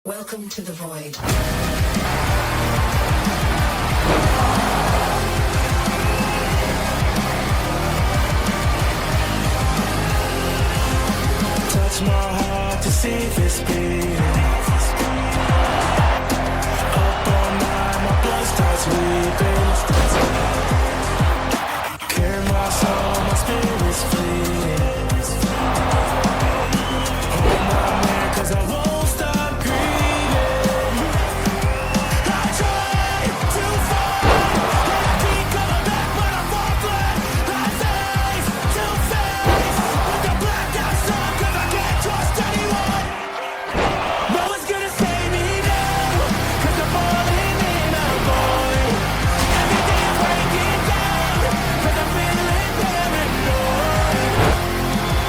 Welcome to the void. Touch my heart to see if it's beating. Up all night, my blood starts weeping. Clear my soul, my spirit's fleeting. Hold my man, 'cause I won't stop grieving. I try to fall, but I keep coming back when I fall flat. I face to face with the blacked out sun, 'cause I can't trust anyone. No one's gonna save me now, 'cause I'm falling in a void. Everything's breaking down, 'cause I'm feeling paranoid.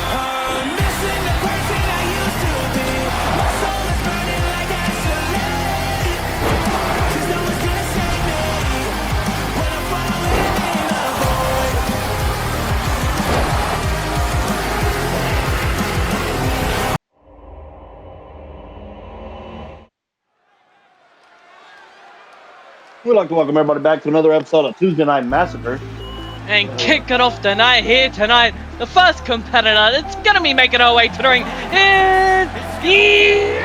I'm missing the person I used to be. My soul is burning like gasoline. 'Cause no one's gonna save me when I'm falling in a void. We'd like to welcome everybody back to another episode of Tuesday Night Massacre. And kicking off the night here tonight, the first competitor that's gonna be making her way to the ring is the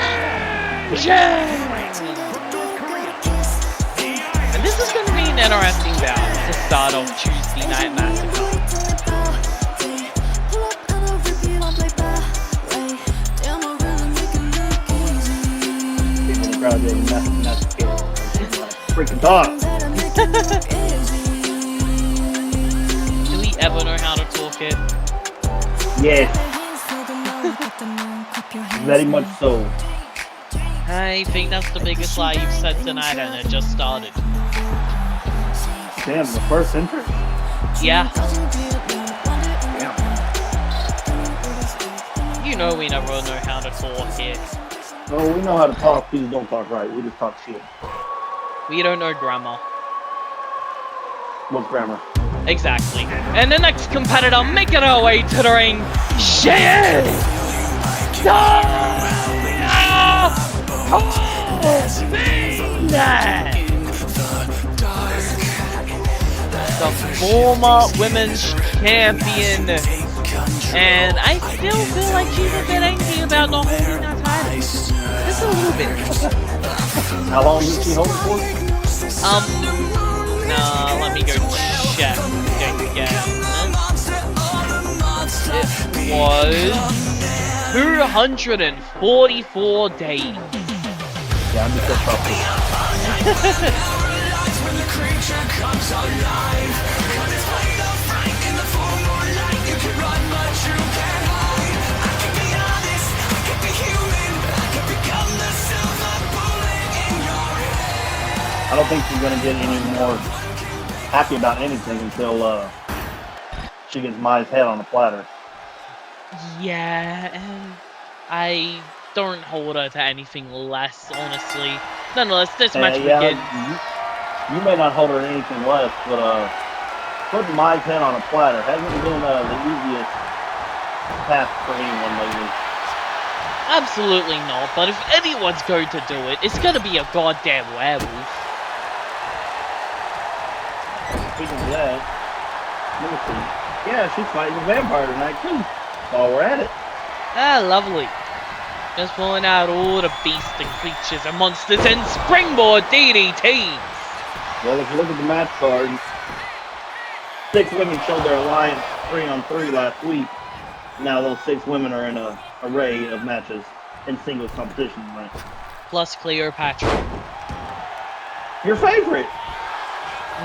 And this is gonna be an interesting bout to start off Tuesday Night Massacre. People in the crowd getting massacred. Freaking talk. Do we ever know how to talk it? Yes, very much so. I think that's the biggest lie you've said tonight, and it just started. Damn, the first entrance. Yeah, Damn. you know we never know how to talk here. No, we know how to talk. Please don't talk right. We just talk shit. We don't know grammar. What's grammar? Exactly. And the next competitor making her way to the ring, she is the former women's champion. And I still feel like she's a bit angry about not holding that title. Just a little bit. How long did she hold it for? Let me go check again. It was 244 days. Yeah, I'm just so tough. I don't think she's gonna get any more happy about anything until she gets Maya's head on a platter. Yeah, and I don't hold her to anything less, honestly. Nonetheless, this match begins. You may not hold her to anything less, but putting Maya's head on a platter hasn't been the easiest task for anyone lately. Absolutely not, but if anyone's going to do it, it's gonna be a goddamn werewolf. Speaking of that, let me see. Yeah, she's fighting a vampire tonight too. While we're at it. Ah, lovely. Just pulling out all the beasts and creatures and monsters and springboard DDTs. Well, if you look at the match card, 6 women showed their alliance 3-on-3 last week. Now those 6 women are in an array of matches in singles competition tonight. Plus Cleopatra. Your favorite.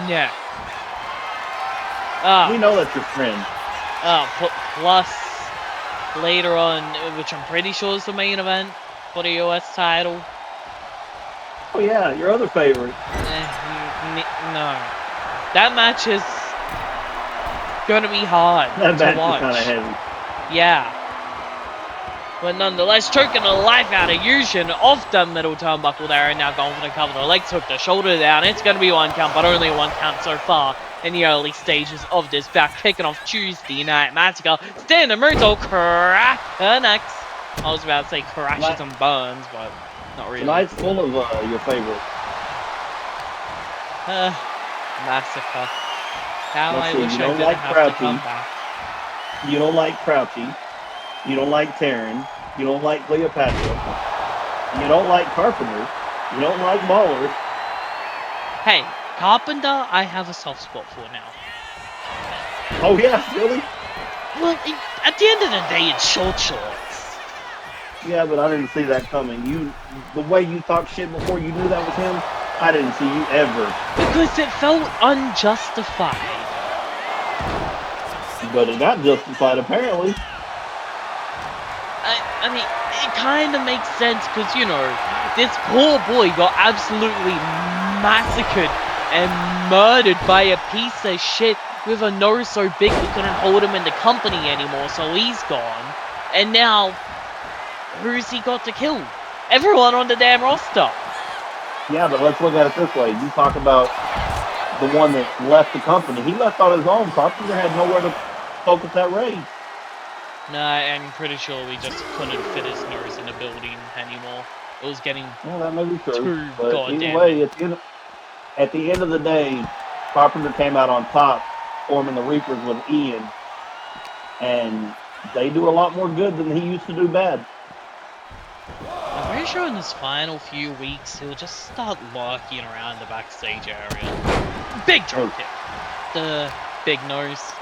Yeah. We know that's your friend. Plus later on, which I'm pretty sure is the main event for the US title. Oh yeah, your other favorite. No. That match is gonna be hard That to match watch. is kind of heavy. Yeah. But nonetheless, choking the life out of Yushin off the middle turnbuckle there, and now going for the cover. The leg took the shoulder down. It's going to be 1 count, but only 1 count so far in the early stages of this back. Kicking off Tuesday Night Massacre. Standing Muto crack next. I was about to say crashes and burns, but Not really. Tonight's full of your favorites. Massacre. How Let's I see, wish you I don't didn't like have to come Crouchy. back. You don't like Crouchy. You don't like Taryn. You don't like Cleopatra. You don't like Carpenter. You don't like Ballers. Hey, Carpenter, I have a soft spot for now. Oh yeah, really? Well, at the end of the day, it's short shorts. Yeah, but I didn't see that coming. The way you talked shit before you knew that was him, I didn't see you ever. Because it felt unjustified. But it got justified apparently. I mean, it kind of makes sense because, you know, this poor boy got absolutely massacred and murdered by a piece of shit with a nose so big we couldn't hold him in the company anymore, so he's gone. And now, who's he got to kill? Everyone on the damn roster. Yeah, but let's look at it this way. You talk about the one that left the company. He left on his own. Carpenter had nowhere to focus that raid. Nah, I'm pretty sure we just couldn't fit his nose in the building anymore. It was getting Well, that may be true. too But goddamn. either way, at the end of the day, Carpenter came out on top, forming the Reapers with Ian. And they do a lot more good than he used to do bad. I'm pretty sure in his final few weeks, he'll just start lurking around the backstage area. Big drop kick. The big nose.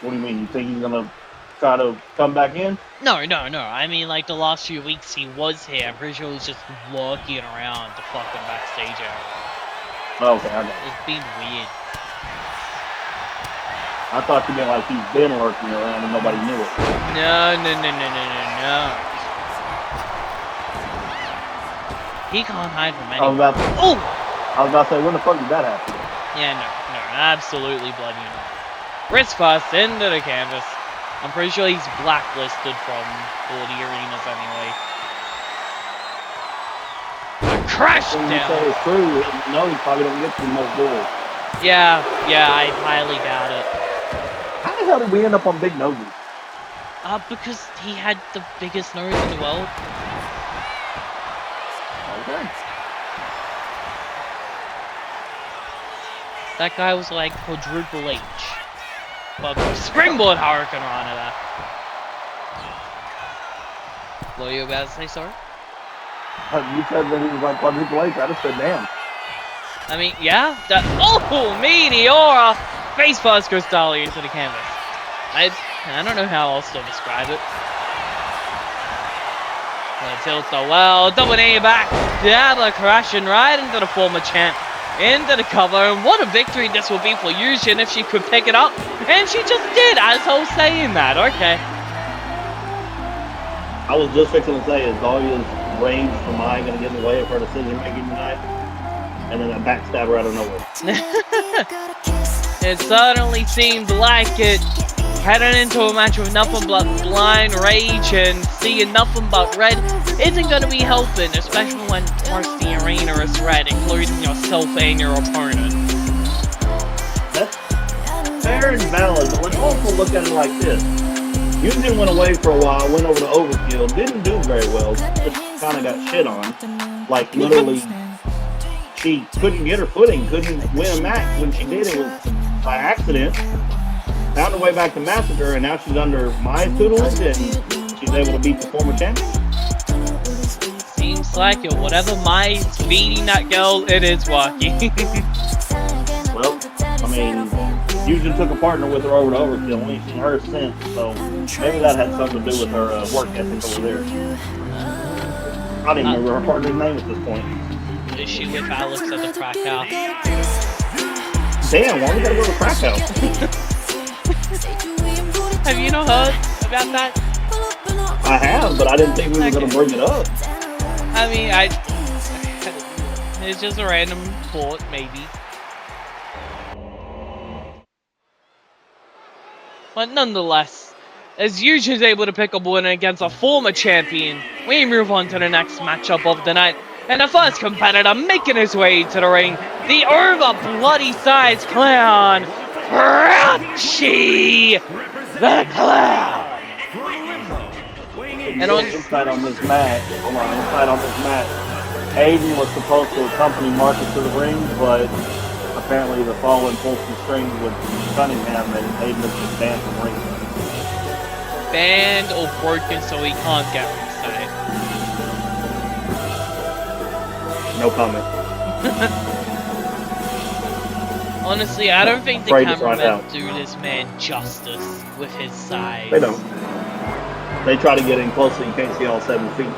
What do you mean? You think he's gonna try to come back in? No. I mean, like, the last few weeks he was here. I'm pretty sure he was just lurking around the fucking backstage area. Okay, I got it. It's been weird. I thought you meant like he's been lurking around and nobody knew it. No. He can't hide from anyone. I was about to say, when the fuck did that happen? Yeah, no, absolutely bloody no. Wrist first into the canvas. I'm pretty sure he's blacklisted from all the arenas anyway. Crash When you down. say it's true, no, you probably don't get through most doors. Yeah, I highly doubt it. How the hell did we end up on Big Noses? Because he had the biggest nose in the world. Okay. That guy was like quadruple H. But springboard Hurricane Rana there. What were you about to say, sorry? You said that he was like quadruple H. I just said, damn. I mean, yeah. Meteora! Face first goes Dali into the canvas. I don't know how else to describe it. Tilt the well, double knee back, Dabba crashing right into the former champ, into the cover, and what a victory this will be for Yushin if she could pick it up, and she just did, as I was saying that, okay. I was just fixing to say, is Dahlia's rage for mine going to get in the way of her decision making tonight? And then I backstab her out of nowhere. It certainly seemed like it. Heading into a match with nothing but blind rage and seeing nothing but red isn't going to be helping, especially when most of the arena is red, including yourself and your opponent. That's fair and valid, but let's also look at it like this. Yushin went away for a while, went over to Overkill, didn't do very well, just kind of got shit on. Like, literally, she couldn't get her footing, couldn't win a match. When she did, it was by accident. Found her way back to Massacre, and now she's under my tutelage, and she's able to beat the former champion. Seems like it. Whatever Mai's feeding that girl, it is working. Well, I mean, Yushin took a partner with her over to Overkill. We ain't seen her since, so maybe that had something to do with her work ethic over there. I don't even remember her partner's name at this point. Is she with Alex at the crack house? Damn, why we gotta go to the crack house? Have you not heard about that? I have, but I didn't think we were going to bring it up. I mean, it's just a random thought, maybe. But nonetheless, as Yushin's able to pick up a winner against a former champion, we move on to the next matchup of the night. And the first competitor making his way to the ring, the over bloody-sized clown, Crouchy the Clown. And on inside on this match, inside on this match, Aiden was supposed to accompany Marcus to the ring, but apparently the fallen pulled some strings with Cunningham, and Aiden is just banned from ring. banned or broken so he can't get ringside. No comment. Honestly, I don't think the Afraid to find cameramen out. do this man justice with his size. They don't. They try to get in close so you can't see all 7 feet.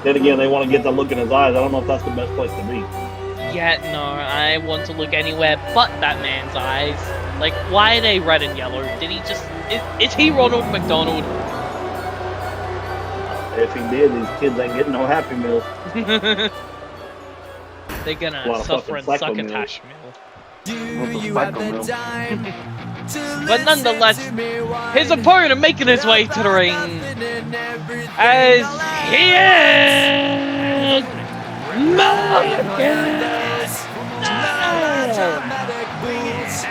Then again, they want to get the look in his eyes. I don't know if that's the best place to be. Yeah, no, I want to look anywhere but that man's eyes. Like, why are they red and yellow? Did he just... Is he Ronald McDonald? If he did, these kids ain't getting no Happy Meals. They're A gonna lot of suffer fucking and psycho suck a meals. tash meal. What's a psycho meal? But nonetheless, his opponent making his way to the ring as he is Marcus.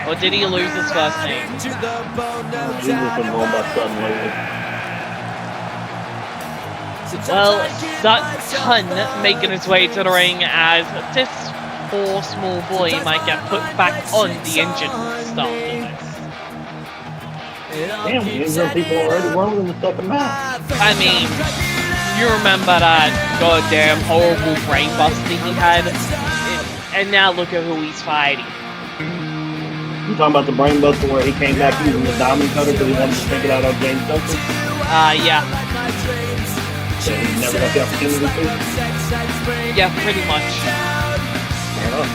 Or did he lose his first name? He's just been going by sudden lately. Well, Sutton making his way to the ring as this poor small boy might get put back on the injured stuff for this. Damn, we injured people already. We're only in the second match. I mean, you remember that goddamn horrible brain busting he had? And now look at who he's fighting. You talking about the brain buster where he came back using the diamond cutter because he wanted to take it out on James Dawson? Yeah. So he never got the opportunity to? Yeah, pretty much. Fair enough.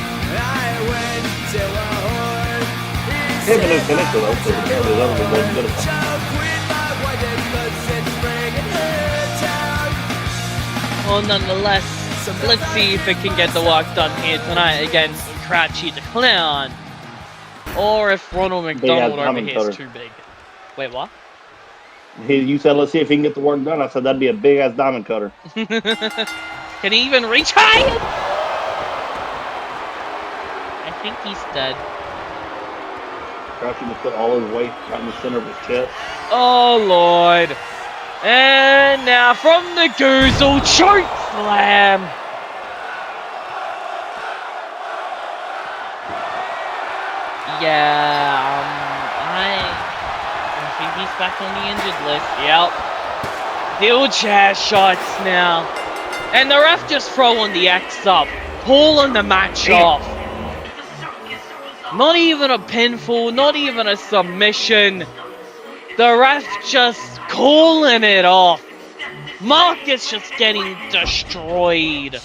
Him and his finisher though, so apparently that was good at something. Well, nonetheless, let's see if it can get the work done here tonight against Crouchy the Clown. Or if Ronald McDonald over diamond here cutter. is too big. Wait, what? You said, let's see if he can get the work done. I said, that'd be a big-ass diamond cutter. Can he even reach high? I think he's dead. Crouchy just put all his weight right in the center of his chest. Oh, Lord. And now from the Goozle, choke slam. Yeah, I think he's back on the injured list. Yep. Heel chair shots now. And the ref just throwing the X up, pulling the match off. Not even a pinfall, not even a submission. The ref just calling it off. Marcus just getting destroyed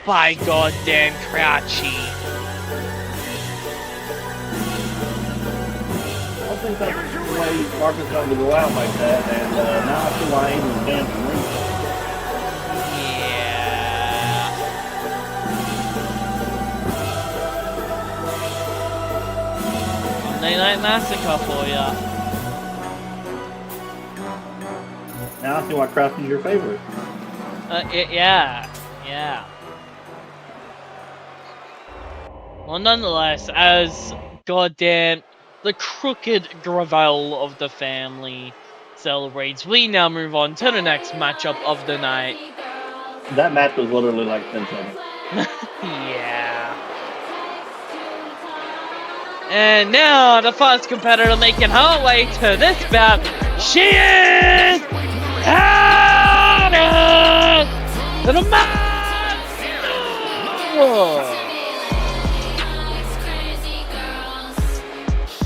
by goddamn Crouchy. I think that's the way Marcus wanted to go out like that, and now I see why he was banned from ring. Yeah. Monday Night Massacre for ya. Now I see why Crouchy's your favorite. Yeah. Well, nonetheless, as goddamn the crooked gravel of the family celebrates, we now move on to the next matchup of the night. That match was literally like 10 seconds. Yeah. And now the first competitor making her way to this bout, she is Hannah to the match.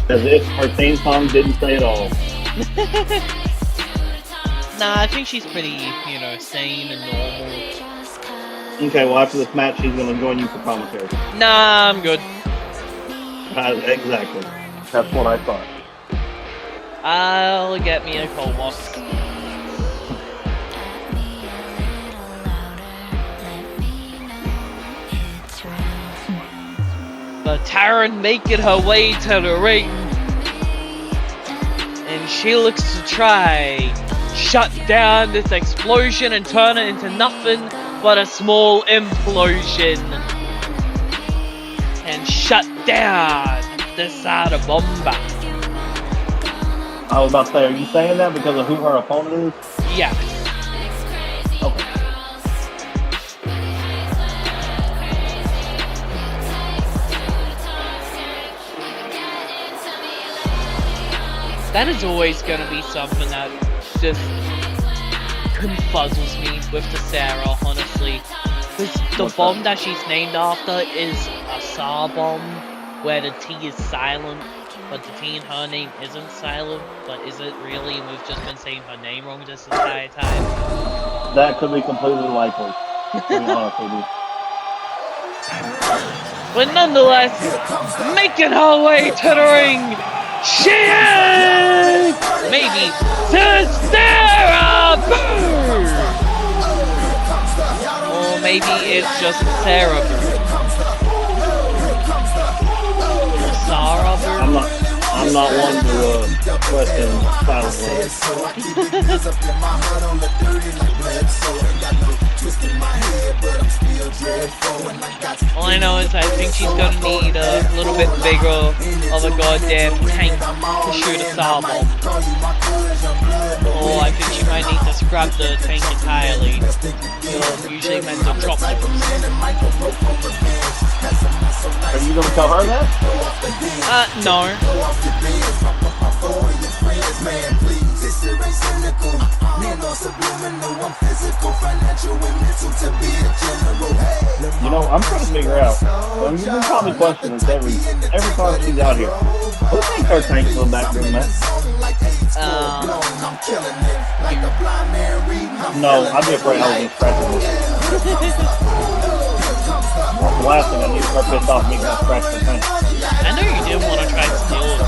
As if her theme song didn't say it all. Nah, I think she's pretty, sane and normal. Okay, well after this match, she's going to join you for commentary. Nah, I'm good. Exactly. That's what I thought. I'll get me a cold box. But Taryn making her way to the ring. And she looks to try shut down this explosion and turn it into nothing but a small implosion. And shut down this side of Bomba. I was about to say, are you saying that because of who her opponent is? Yes. Okay. That is always going to be something that just confuzzles me with the Sarah, honestly. Because the What's bomb that? that she's named after is a SAR bomb, where the T is silent, but the T in her name isn't silent. But is it really? We've just been saying her name wrong this entire time. That could be completely likely. To be honest with you. But nonetheless, making her way to the ring, she is maybe Sarah Bird! Or maybe it's just Sarah Bird. Or Sarah Bird. I'm not one to question silent All I know is I think she's gonna need a little bit bigger of a goddamn tank to shoot a SAR bomb. Or I think she might need to scrap the tank entirely. You're usually meant to drop the Are you gonna tell her that? No. You know, I'm trying to figure out. Well, you can probably question this every time she's out here. Who thinks our tank's in the back room, man? No, I'd be afraid I was gonna scratch her. The last thing I need to start pissed off me is scratch the tank. I know you did want to try to steal it.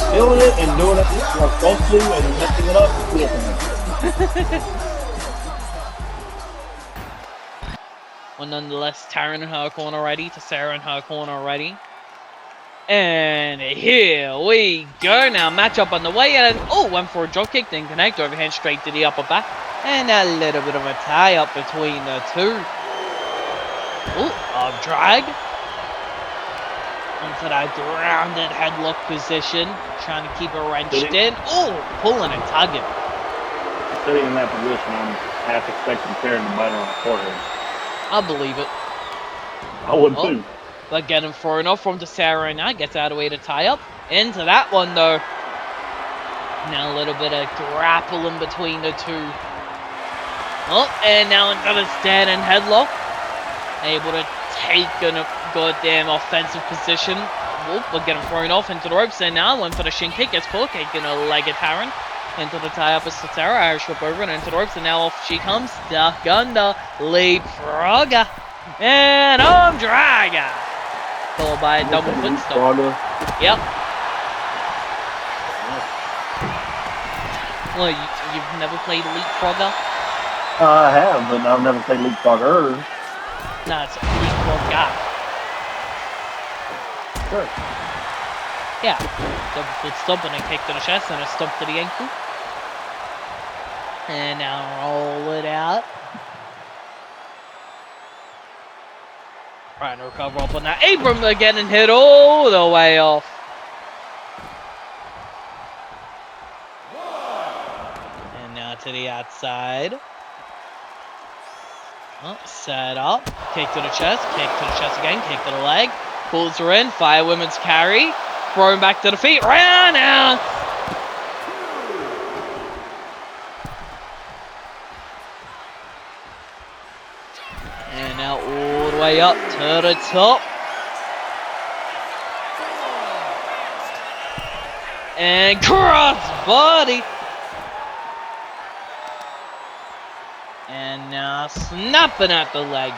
Stealing it and doing it what I'm supposed to and messing it up is cool for me. Well, nonetheless, Taryn in her corner ready to Sarah in her corner ready. And here we go now. Matchup on the way. And went for a drop kick, didn't connect. Overhand straight to the upper back. And a little bit of a tie up between the two. A drag. Into that grounded headlock position. Trying to keep her wrenched in. Pulling and tugging. Sitting in that position, I'm half expecting Taryn to bite her on the forehead. I believe it. I would too. But getting thrown off from the Sarah now. Gets out of the way to tie up. Into that one though. Now a little bit of grappling between the two. And now another stand and headlock. Able to take a goddamn offensive position. But getting thrown off into the ropes. And now went for the shin kick. Gets caught. Gonna leg at Taryn. Into the tie-up is Sarah, Irish whip over and into the ropes, and now off she comes, duck under, leapfrogger, and arm dragger, followed by a double foot stomp. Yep. Well, you've never played leapfrogger? I have, but I've never played leapfrogger. No, it's leapfrogger. Sure. Yeah, double foot stomp and a kick to the chest and a stomp to the ankle. And now roll it out. Trying to recover up on that apron, but getting hit all the way off. And now to the outside. Set up. Kick to the chest again, kick to the leg. Pulls her in, fire women's carry. Thrown back to the feet, round out. And now all the way up to the top. And cross body. And now snapping at the leg.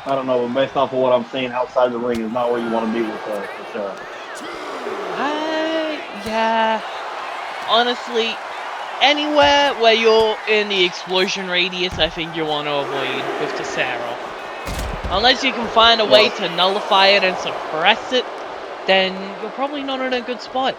I don't know, but based off of what I'm seeing outside the ring is not where you want to be with Sarah. Yeah. Honestly, anywhere where you're in the explosion radius, I think you want to avoid with the Sarah. Unless you can find a way to nullify it and suppress it, then you're probably not in a good spot.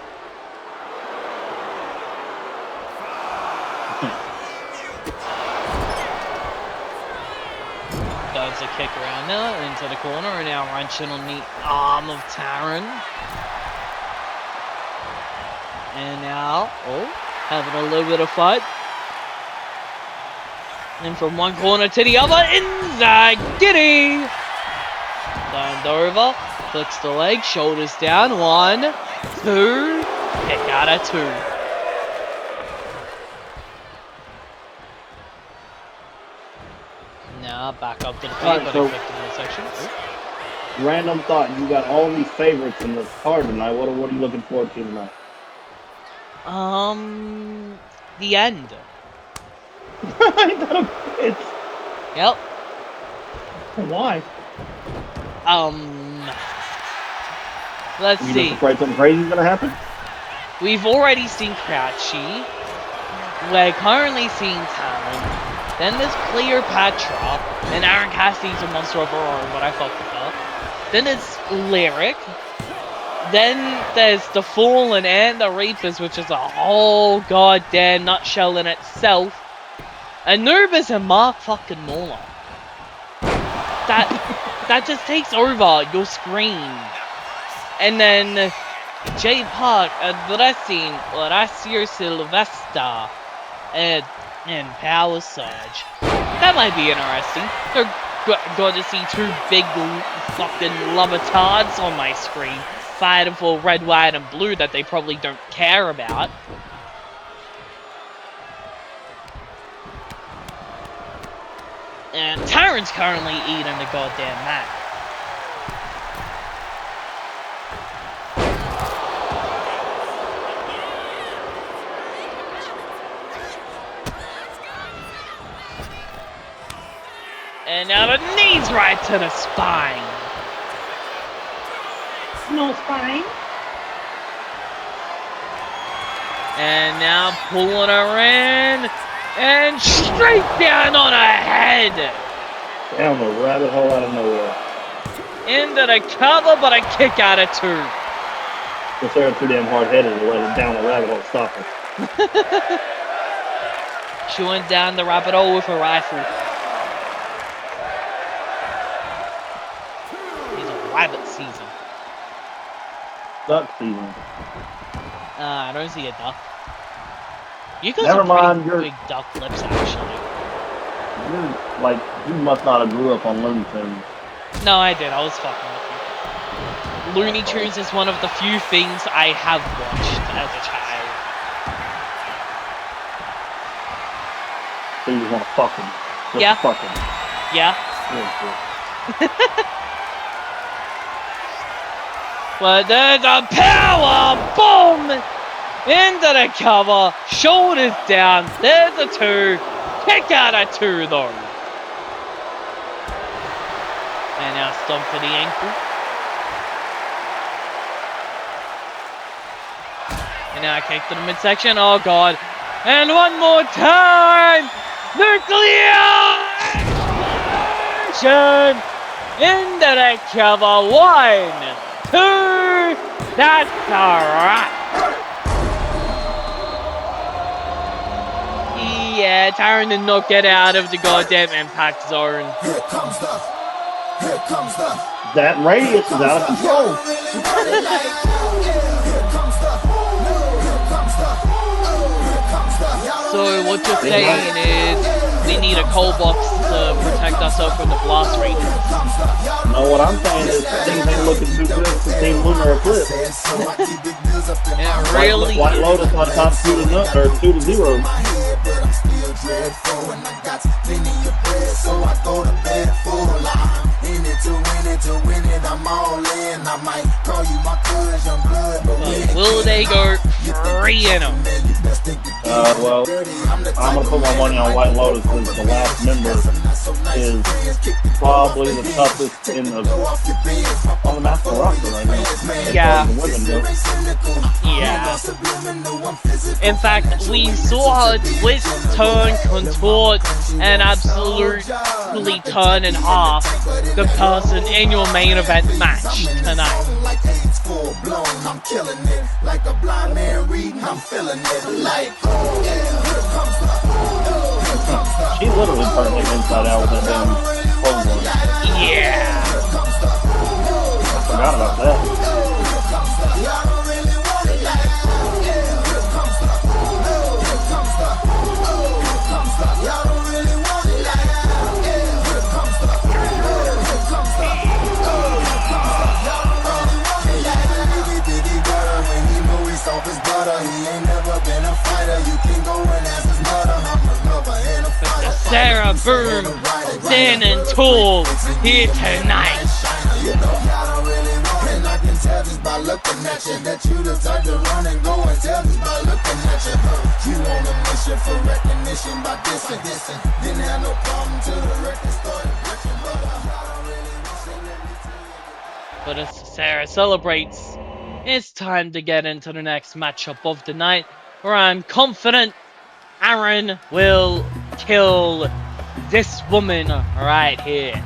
wants to kick around now into the corner and now wrenching on the arm of Taron. And now, having a little bit of fight. And from one corner to the other, Inzaghi! Turned over, flicks the leg, shoulders down, 1, 2, kick out of 2. Now back up to the feet, Alright, but so- a kick in the section. Random thought. You got all these favorites in this card tonight. What are you looking forward to tonight? The end. It's Yep. why? Let's You just see. afraid something crazy's gonna happen? We've already seen Crouchy. We're currently seeing Talon. Then there's Cleopatra. And Aaron Cassidy's a monster of her own, but I fuck with her. Then it's Lyric. Then there's the Fallen and the Reapers, which is a whole goddamn nutshell in itself. Anubis and Mark fucking Mauler. That just takes over your screen. And then Jay Park addressing Horacio Sylvester and Power Surge. That might be interesting. They're going to see two big fucking lavatards on my screen fighting for red, white, and blue that they probably don't care about. And Tyron's currently eating the goddamn mat. And now the knees right to the spine. No spine. And now pulling her in. And straight down on her head. Down the rabbit hole out of nowhere. Into the cover, but a kick out of 2. Because they're too damn hard-headed to let it down the rabbit hole stop her. She went down the rabbit hole with a rifle. He's a rabbit season. Duck season. I don't see a duck. You got Never some mind, pretty you're- big duck lips, actually. You must not have grew up on Looney Tunes. No, I did. I was fucking with you. Looney Tunes is one of the few things I have watched as a child. So you just want to fuck him. Just Yeah. Fuck him. Yeah. Yeah, sure. But there's a power bomb into the cover, shoulders down. There's a 2, kick out of 2 though. And now stomp for the ankle. And now kick to the midsection. Oh god. And one more time. Nuclear explosion into the cover. 1, 2. That's alright. Yeah, Tyron did not get out of the goddamn impact zone. That radius is out of control. So what you're saying is we need a cold box to protect ourselves from the blast radius. No, what I'm saying is things ain't looking too good for Team Lunar Eclipse. It really White Lotus on top 2-0. But will they go free in them? Well, I'm gonna put my money on White Lotus because the last member is probably the toughest on the master roster right now. Yeah. The women do. Yeah. In fact, we saw her twist, turn, contort, and absolutely turn in half the person in your main event match tonight. I'm killing it like a blind man reading. I'm feeling it like. She literally turned like inside out with that damn clothesline. Yeah. I forgot about that. Sarah Boom standing tall here tonight. But as Sarah celebrates, it's time to get into the next matchup of the night, where I'm confident Aaron will kill this woman right here.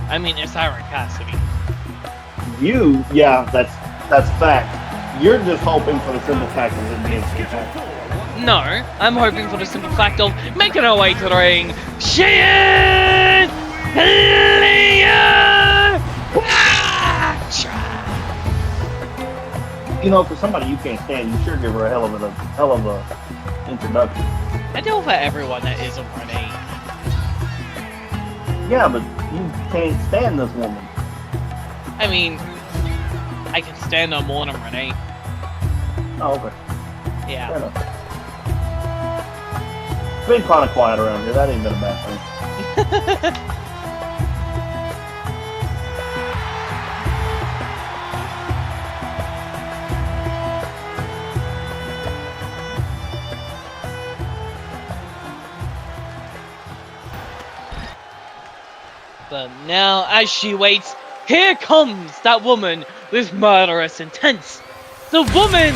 I mean, it's Aaron Cassidy. Yeah, that's fact. You're just hoping for the simple fact of it being fact. No, I'm hoping for the simple fact of making her way to the ring. She is Leah! You know, for somebody you can't stand, you sure give her a hell of a introduction. I do for everyone that isn't Renee. Yeah, but you can't stand this woman. I mean, I can stand her more than Renee. Oh, okay. Fair Yeah. enough. It's been kind of quiet around here. That ain't been a bad thing. But now, as she waits, here comes that woman with murderous intent. The woman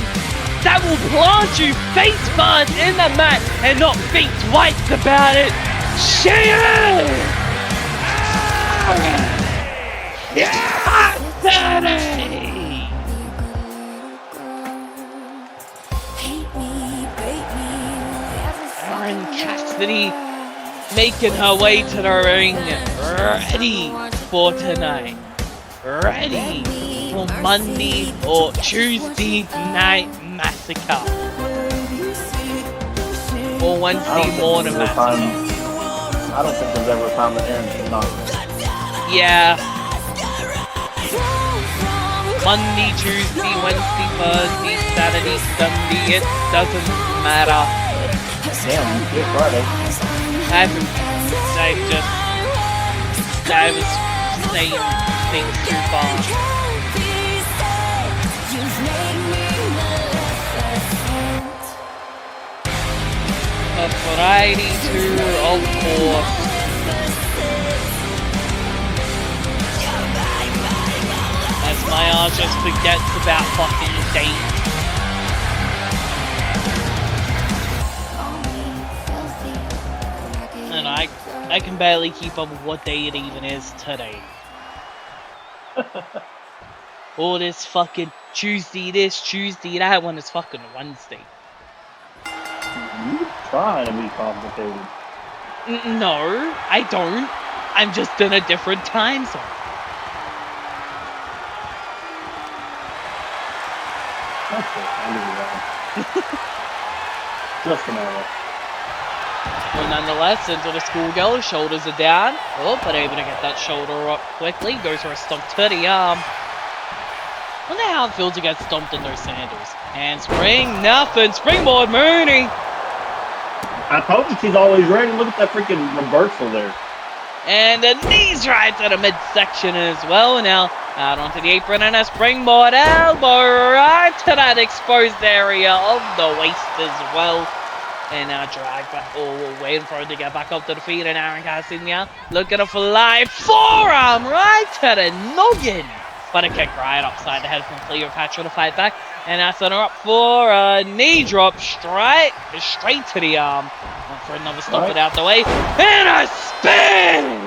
that will plant you face first in the mat and not think twice about it. She is... Cassidy! Aaron Cassidy making her way to the ring, ready for tonight. Ready for Monday or Tuesday Night Massacre. Or Wednesday morning massacre. I don't think there's ever a time that Aaron's not. Yeah. Monday, Tuesday, Wednesday, Thursday, Saturday, Sunday, it doesn't matter. Damn, it's Friday. I was saying things too far. A variety too, of course. As my art just forgets about fucking date. And I can barely keep up with what day it even is today. All this fucking Tuesday this, Tuesday that, when it's fucking Wednesday. You trying to be complicated. No, I don't. I'm just in a different time zone. Okay, I knew that. Just an hour. Well, nonetheless, into the schoolgirl, shoulders are down. Oh, but able to get that shoulder up quickly. Goes for a stomp to the arm. Wonder how it feels to get stomped in those sandals. And spring, nothing. Springboard Mooney. I told you she's always ready. Look at that freaking reversal there. And the knees right to the midsection as well. Now, out onto the apron and a springboard elbow right to that exposed area of the waist as well. And now drag back. Oh, we're waiting for her to get back up to the feet. And Aaron Cassidy now looking to fly forearm right to the noggin. But a kick right upside the head from Cleopatra to fight back. And that's her up for a knee drop straight to the arm. And for another stomp it out the way. And a spin!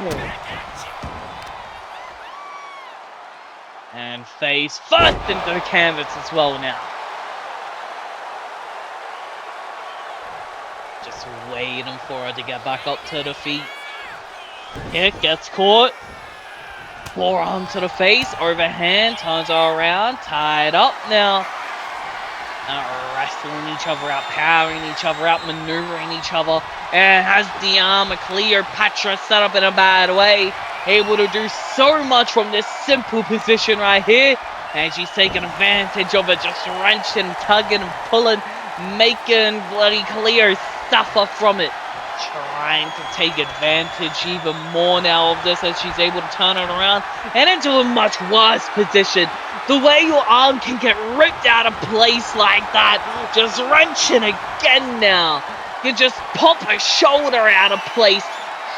And face first into the canvas as well now. Just waiting for her to get back up to the feet. Kick gets caught. Forearm to the face, overhand, turns her around, tied up now. Wrestling each other out, powering each other out, maneuvering each other, and has the arm of Cleopatra set up in a bad way. Able to do so much from this simple position right here. And she's taking advantage of it, just wrenching, tugging, and pulling, making bloody Cleo suffer from it. Trying to take advantage even more now of this as she's able to turn it around and into a much worse position. The way your arm can get ripped out of place like that, just wrenching again now. You just pop a shoulder out of place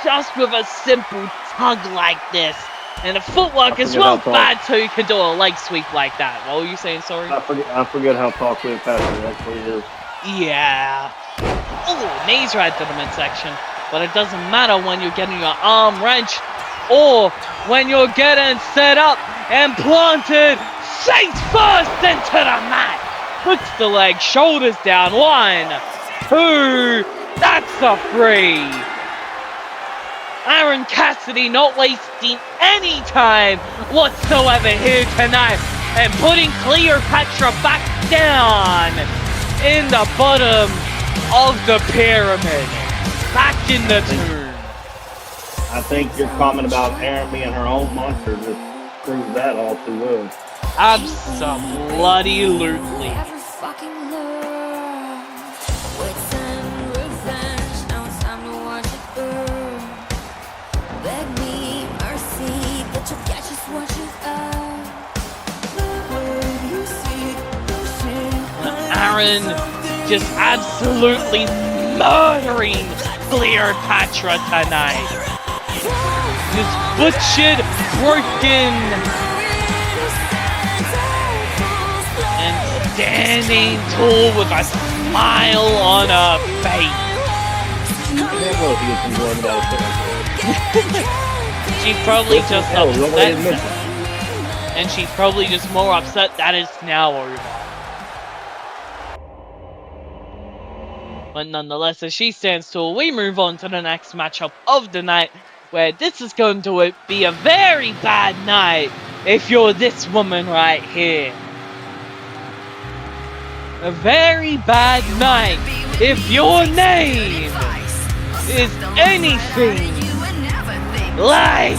just with a simple tug like this. And the footwork is well bad, so you can do a leg sweep like that. What were you saying, sorry? I forget how tall Cleopatra actually is. Yeah. Oh, knees right to the midsection. But it doesn't matter when you're getting your arm wrenched or when you're getting set up and planted face first into the mat. Puts the leg, shoulders down. 1, 2, that's a 3. Aaron Cassidy not wasting any time whatsoever here tonight and putting Cleopatra back down in the bottom of the pyramid. Back in the tomb. I think your comment about Aaron being her own monster just proves that all too well. Absolutely. Every fucking love. With some revenge, now it's time to watch it burn. Beg me mercy, that you'll get just what you've earned. Aaron just absolutely murdering Cleopatra tonight. Just butchered, broken, and standing tall with a smile on her face. She's probably just upset. And she's probably just more upset that it's now over. But nonetheless, as she stands tall, we move on to the next matchup of the night, where this is going to be a very bad night if you're this woman right here. A very bad night if your name is anything like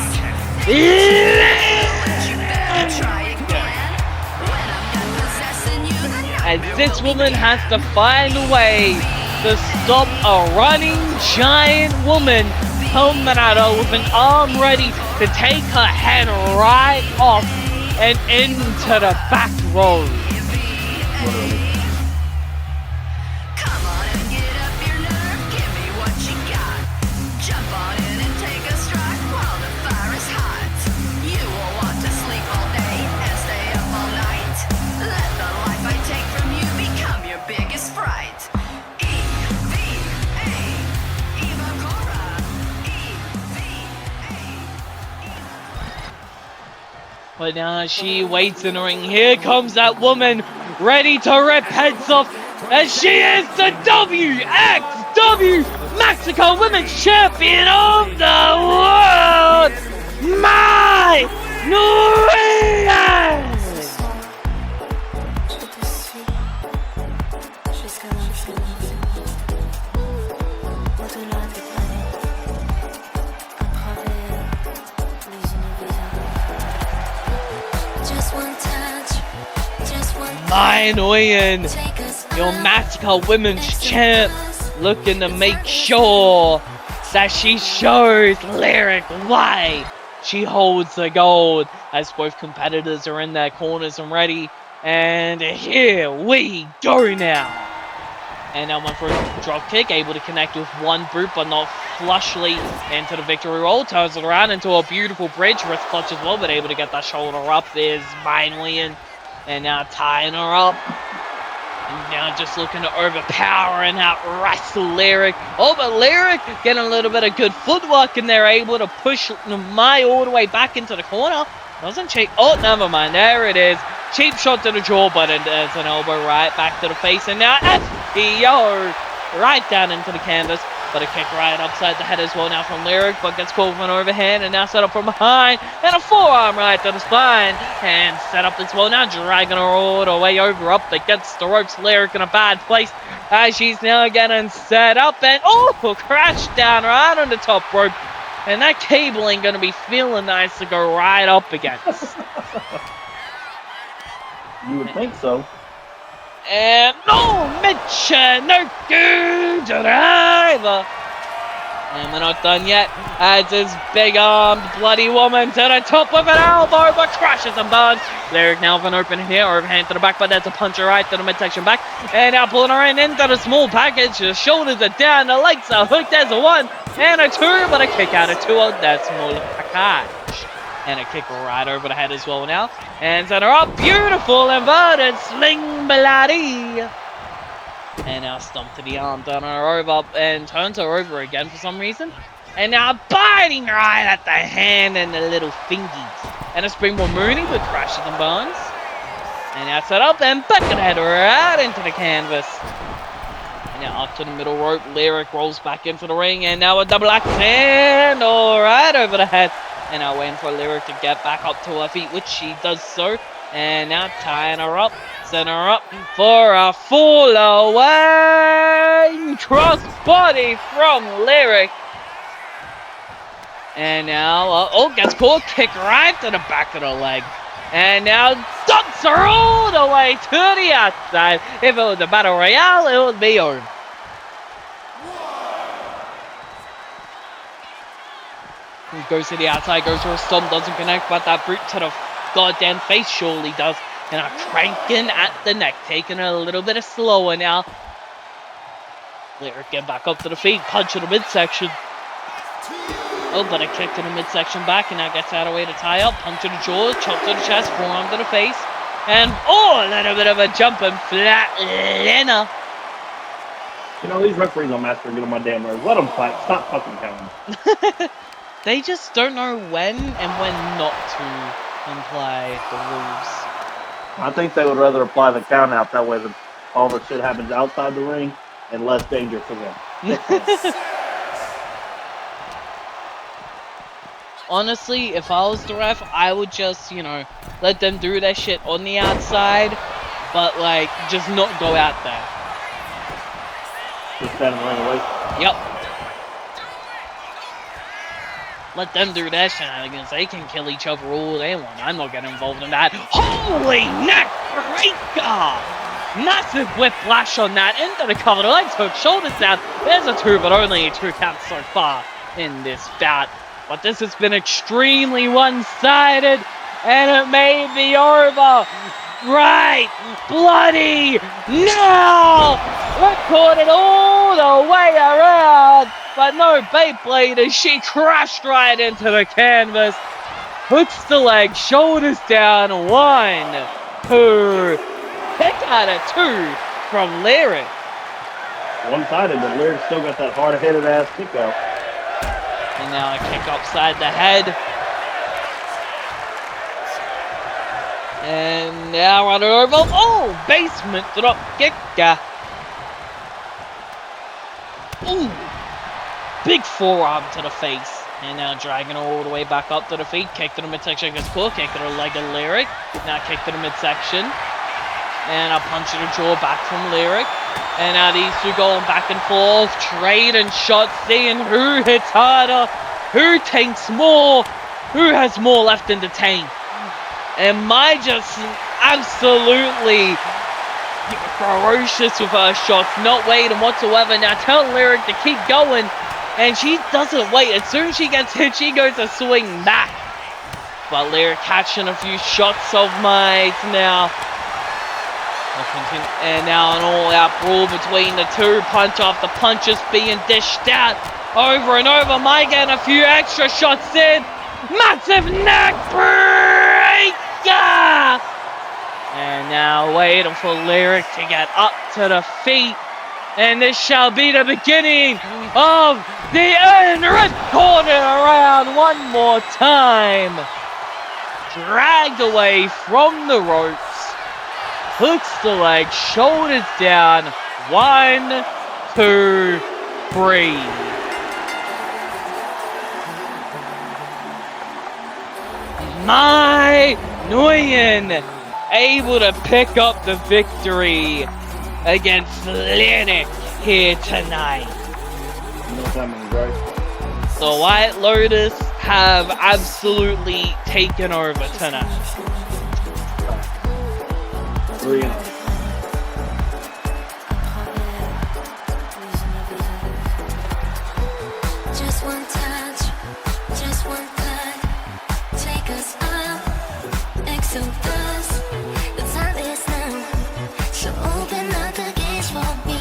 as this woman has to find a way to stop a running giant woman coming at her with an arm ready to take her head right off and into the back row. Come on and get up your nerve, give me what you got. Jump on in and take a stride while the fire is hot. You will want to sleep all day and stay up all night. Let the life I take from you become your biggest fright. But now as she waits in the ring, here comes that woman ready to rip heads off, as she is the WXW Massacre Women's Champion of the World, My Nuria! My Nguyen, your Massacre Women's Champ, looking to make sure that she shows Lyric why she holds the gold, as both competitors are in their corners and ready. And here we go now. And now one for a drop kick, able to connect with one boot, but not flushly into the victory roll. Turns it around into a beautiful bridge, wrist clutch as well, but able to get that shoulder up. There's My Nguyen. And now tying her up. And now just looking to overpower and out wrestle Lyric. Oh, but Lyric getting a little bit of good footwork, and they're able to push Mai all the way back into the corner. Doesn't cheap. Oh, never mind. There it is. Cheap shot to the jaw, but it's an elbow right back to the face. And now FPO right down into the canvas. But a kick right upside the head as well now from Lyric, but gets caught with an overhand and now set up from behind. And a forearm right to the spine. And set up as well now, dragging her all the way over up against the ropes. Lyric in a bad place as she's now getting set up. And oh, crash down right on the top rope. And that cable ain't going to be feeling nice to go right up against. You would think so. And no, Michinoku driver. And we're not done yet. As this big-armed bloody woman to the top of an elbow, but crashes and burns. Lyric now with an opening here, overhand to the back, but that's a puncher right to the midsection back. And now pulling her in into the small package. The shoulders are down, the legs are hooked. There's a 1 and a 2, but a kick out of 2 on that small package. And a kick right over the head as well now. And set her up. Beautiful inverted sling bloody. And now stomp to the arm, turn her over and turns her over again for some reason. And now biting right at the hand and the little fingies. And a springboard mooning with crashes and burns. And now set up and back and head right into the canvas. And now up to the middle rope. Lyric rolls back into the ring. And now a double axe hand all right over the head. And now waiting for Lyric to get back up to her feet, which she does so. And now tying her up. Send her up for a fall away cross body from Lyric. And now, gets caught, kick right to the back of the leg. And now ducks her all the way to the outside. If it was a battle royale, it would be over. Goes to the outside, goes for a stomp, doesn't connect, but that brute to the goddamn face surely does. And I'm cranking at the neck, taking a little bit of slower now. Lyric get back up to the feet, punch in the midsection. Oh, but a kick to the midsection back, and now gets out of the way to tie up. Punch to the jaw, chop to the chest, forearm to the face. And a little bit of a jumping flatliner. You know, these referees on Massacre get on my damn nerves. Let them fight. Stop fucking counting. They just don't know when and when not to apply the rules. I think they would rather apply the count out. That way all the shit happens outside the ring and less danger for them. Honestly, if I was the ref, I would just, let them do their shit on the outside, but, just not go out there. Just stand in the ring away. Yep. Let them do their shenanigans. They can kill each other all they want. I'm not getting involved in that. Holy neck breaker! Massive whiplash on that. Into the cover. The legs hook. Shoulders down. There's a 2, but only a 2 count so far in this bout. But this has been extremely one-sided. And it may be over. Right. Bloody. Now. Recorded all the way around. But no, Beyblade, as she crashed right into the canvas. Hooks the leg, shoulders down, 1, 2. Kick out of 2 from Lyric. One-sided, but Lyric still got that hard-headed ass kick out. And now a kick upside the head. And now run her over. Oh, basement drop kicker. Ooh. Big forearm to the face. And now dragging her all the way back up to the feet. Kick to the midsection gets caught. Kick to the leg of Lyric. Now kick to the midsection. And a punch to the jaw back from Lyric. And now these two going back and forth. Trading shots. Seeing who hits harder. Who tanks more. Who has more left in the tank. And Mai just absolutely ferocious with her shots. Not waiting whatsoever. Now tell Lyric to keep going. And she doesn't wait. As soon as she gets hit, she goes to swing back. But Lyric catching a few shots of Mai's now. And now an all-out brawl between the two. Punch after punch just being dished out over and over. Mai getting a few extra shots in. Massive neck breaker! And now waiting for Lyric to get up to the feet. And this shall be the beginning of the end. Red corner around one more time. Dragged away from the ropes. Hooks the leg, shoulders down. 1, 2, free. My Nguyen able to pick up the victory against Lennox here tonight. You know what that means, right? The White Lotus have absolutely taken over tonight. 3-0. Just one touch, just one cut, take us up, exodus. The time is now, so open up the gates for me.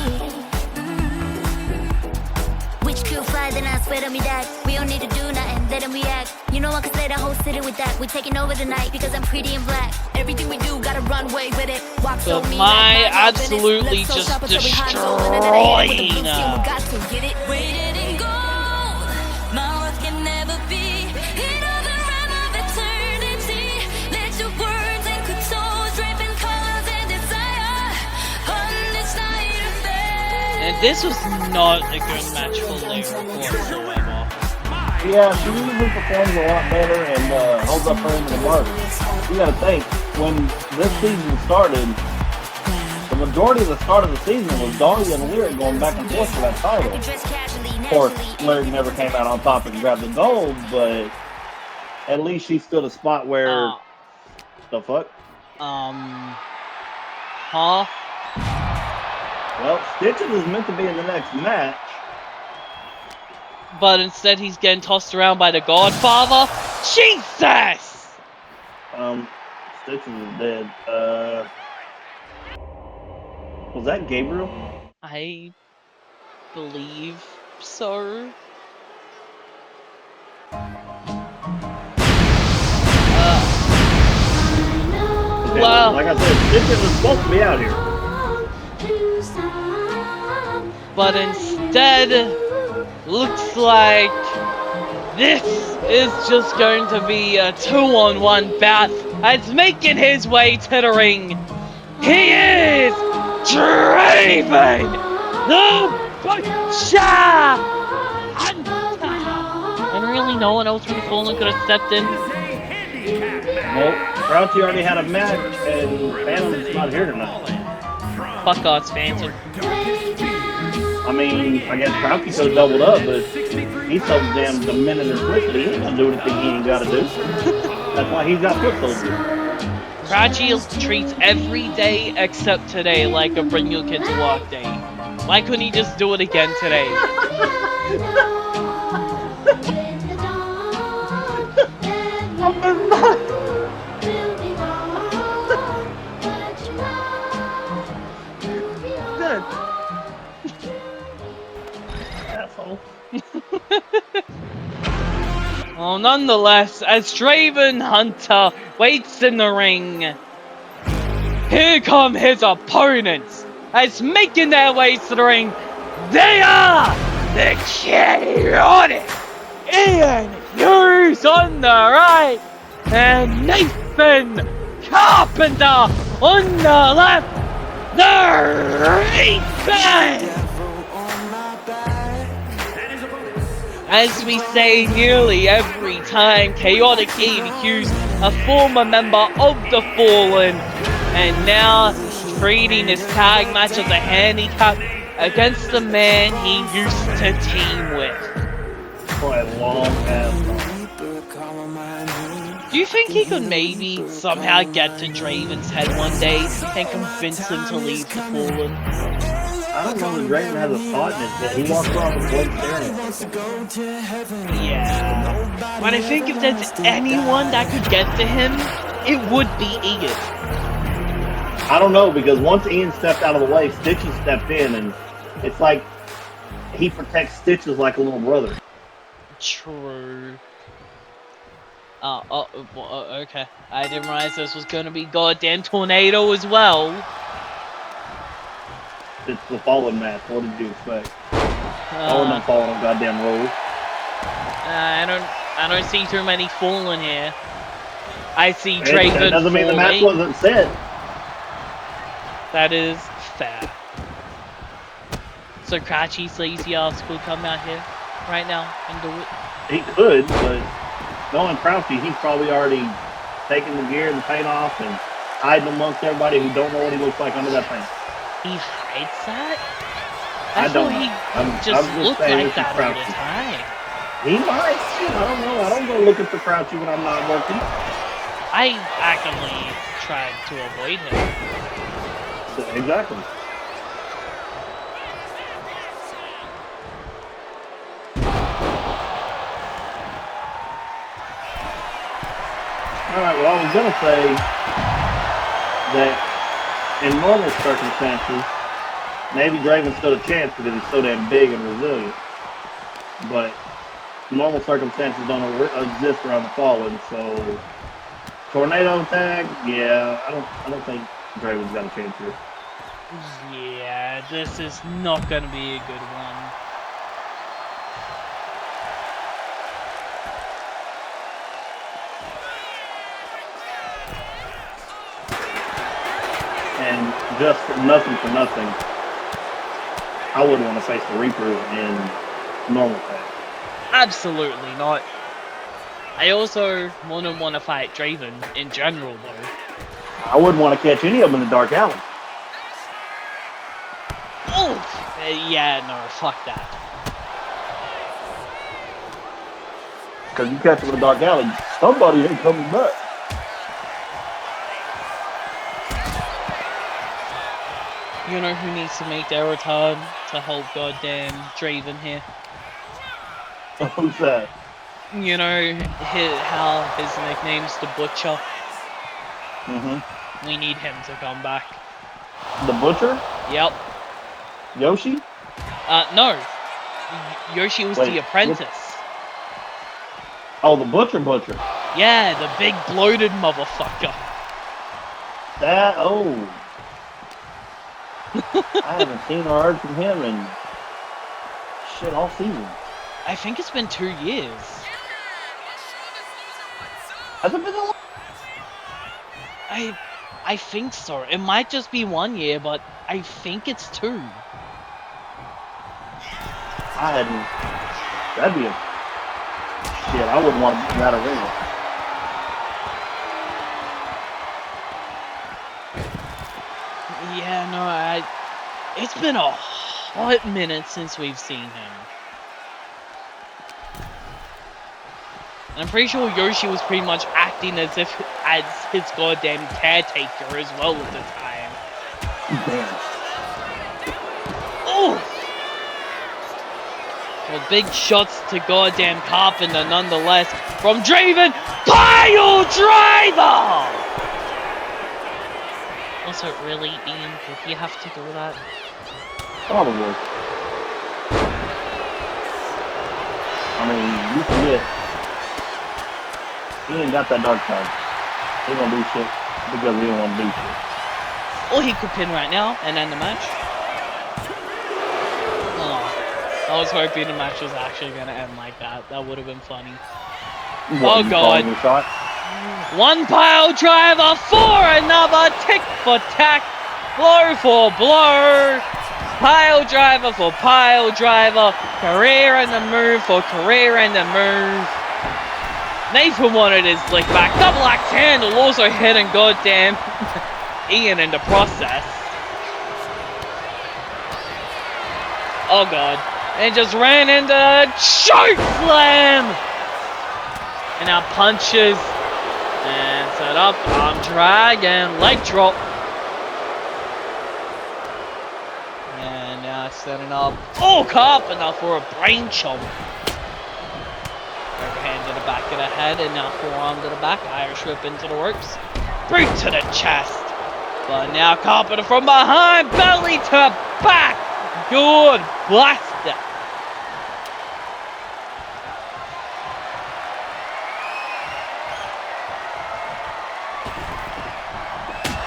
Which Q fly, then I swear to me that we don't need to do nothing, let them react. You know I can slay the whole city with that. We're taking over the night because I'm pretty and black. Everything we do, gotta run way with it. Walk so But mean, my like absolutely so just sharp until we hide gold. And then I hit it with the blue destroying steel, we got to get it. Weighted in gold, my worth can never be. In the realm of eternity, let your words and couture draping colors and desire on this night of faith. And this was not a good match for Lyra whatsoever. Yeah, she usually performs a lot better and holds up her end of the bargain. You gotta think, when this season started, the majority of the start of the season was Dahlia and Lyric going back and forth for that title. Of course, Lyric never came out on top and grabbed the gold, but at least she stood a spot where... the fuck? Huh? Well, Stitches is meant to be in the next match. But instead he's getting tossed around by the Godfather? Jesus! Stitches is dead. Was that Gabriel? I believe so. Okay, Well- like I said, Stitches is supposed to be out here. But instead, looks like this is just going to be a 2-on-1 bout. It's making his way to the ring. He is Draven, the Butcher Hunter. And really, no one else from the Fallen could have stepped in. Well, Crouchy already had a match, and Phantom's not here tonight. Fuck God's Phantom. I mean, I guess Crouchy could have doubled up, but he's so damn demented and twisted, he ain't gonna do anything he ain't gotta do. That's why he's got foot soldiers. Crouchy treats every day except today like a bring your kid to work day. Why couldn't he just do it again today? Asshole. Well, nonetheless, as Draven Hunter waits in the ring, here come his opponents. As making their way to the ring, they are the Chaotic Ian Hughes on the right and Nathan Carpenter on the left. The Reaper! As we say nearly every time, Chaotic Ian Hughes, a former member of the Fallen, and now trading his tag match of the handicap against the man he used to team with. For a long ass time. Do you think he could maybe somehow get to Draven's head one day and convince him to leave the Fallen? I don't know if Draven has a thought in his head. He walks around with Blake staring. Yeah. But I think if there's anyone that could get to him, it would be Ian. I don't know, because once Ian stepped out of the way, Stitches stepped in, and it's like he protects Stitches like a little brother. True. Okay. I didn't realize this was gonna be goddamn tornado as well. It's the Fallen match. What did you expect? Fallen don't fall on goddamn roll. I don't see too many Fallen here. I see That Draven doesn't mean the match falling. wasn't set. That is fair. So Crouchy, sleazy ass could come out here right now and do it. He could, but knowing Crouchy, he's probably already taking the gear and the paint off and hiding amongst everybody who don't know what he looks like under that paint. He hides that? I thought don't know. he I'm just just looked saying like this is that all the Crouchy. time. He might. Shit, I don't know. I don't go looking for Crouchy when I'm not working. I actively tried to avoid him. Exactly. All right. Well, I was gonna say that in normal circumstances, maybe Draven stood a chance because he's so damn big and resilient. But normal circumstances don't exist around the Fallen, so tornado tag, yeah, I don't think Draven's got a chance here. Yeah, this is not gonna be a good one. And just nothing for nothing, I wouldn't want to face the Reaper in normal tag. Absolutely not. I also wouldn't want to fight Draven in general, though. I wouldn't want to catch any of them in the dark alley. Oh! Yeah, no, fuck that. Because you catch them in the dark alley, somebody ain't coming back. You know who needs to make their return to help goddamn Draven here? Who's that? You know how his nickname's the Butcher? Mm-hmm. We need him to come back. The Butcher? Yep. Yoshi? No. Yoshi was Wait, the apprentice. Oh, the Butcher. Yeah, the big bloated motherfucker. That, oh. I haven't seen or heard from him in shit all season. I think it's been 2 years. Has it been a long? I think so. It might just be 1 year, but I think it's 2. I hadn't. That'd be a shit. I wouldn't want to be in that arena. Yeah, no, it's been a hot minute since we've seen him. And I'm pretty sure Yoshi was pretty much acting as his goddamn caretaker as well at the time. Damn. Oh! Well, big shots to goddamn Carpenter nonetheless from Draven. Pile Driver! Also, really, Ian, did you have to do that? Probably. I mean, you forget. He ain't got that dark side. He gonna do shit because he don't want to do shit. Or he could pin right now and end the match. Oh, I was hoping the match was actually gonna end like that. That would have been funny. What, Oh you god. calling your shot? One pile driver for another tick for tack, blow for blow, pile driver for pile driver, career and the move for career and the move. Nathan wanted his lick back, double axe handle also hitting goddamn Ian in the process. Oh god, and just ran into a choke slam! And now punches. And set up, arm drag, and leg drop. And now setting up. Oh, Carpenter for a brain chomp. Overhand to the back of the head, and now forearm to the back. Irish whip into the ropes. Boot to the chest. But now Carpenter from behind, belly to back. Good blaster.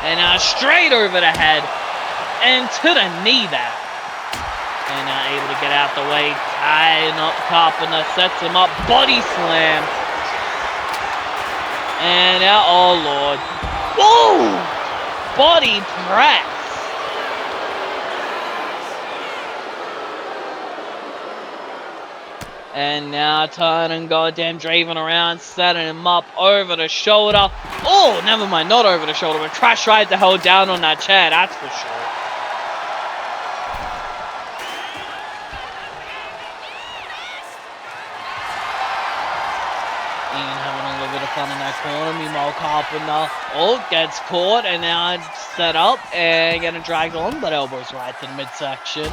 And now straight over the head and to the knee there. And now able to get out the way, tying up Carpenter, sets him up, body slam. And now, oh lord. Whoa! Body press. And now turning goddamn Draven around, setting him up over the shoulder. Oh, never mind, not over the shoulder, but Crash right the hell down on that chair, that's for sure. Ian having a little bit of fun in that corner. Meanwhile, Carpenter, gets caught and now set up and getting dragged on, but elbows right to the midsection.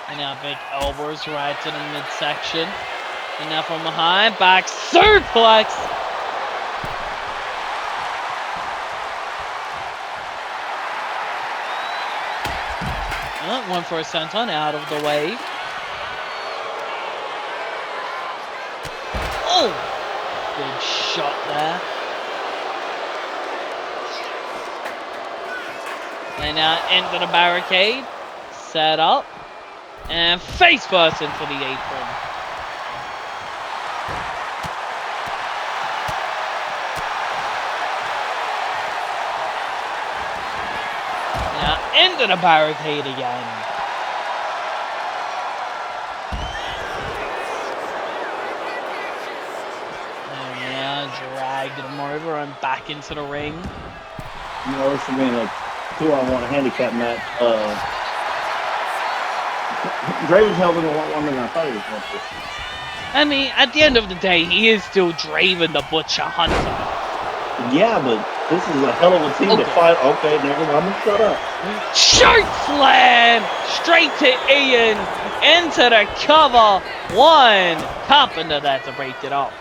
And now big elbows right to the midsection. And now from behind, back suplex. One for a senton out of the way. Oh! Big shot there. And now into the barricade. Set up. And face first in for the apron. Now into the barricade again. And now dragged him over and back into the ring. You know, this has been a 2-on-1 handicap match. Draven's helping a lot longer than I thought he was going to. I mean, at the end of the day, he is still Draven the Butcher Hunter. Yeah, but this is a hell of a team to fight. Okay, never mind. I'm going to shut up. Shirt slam! Straight to Ian. Into the cover. One. Carpenter there to break it up.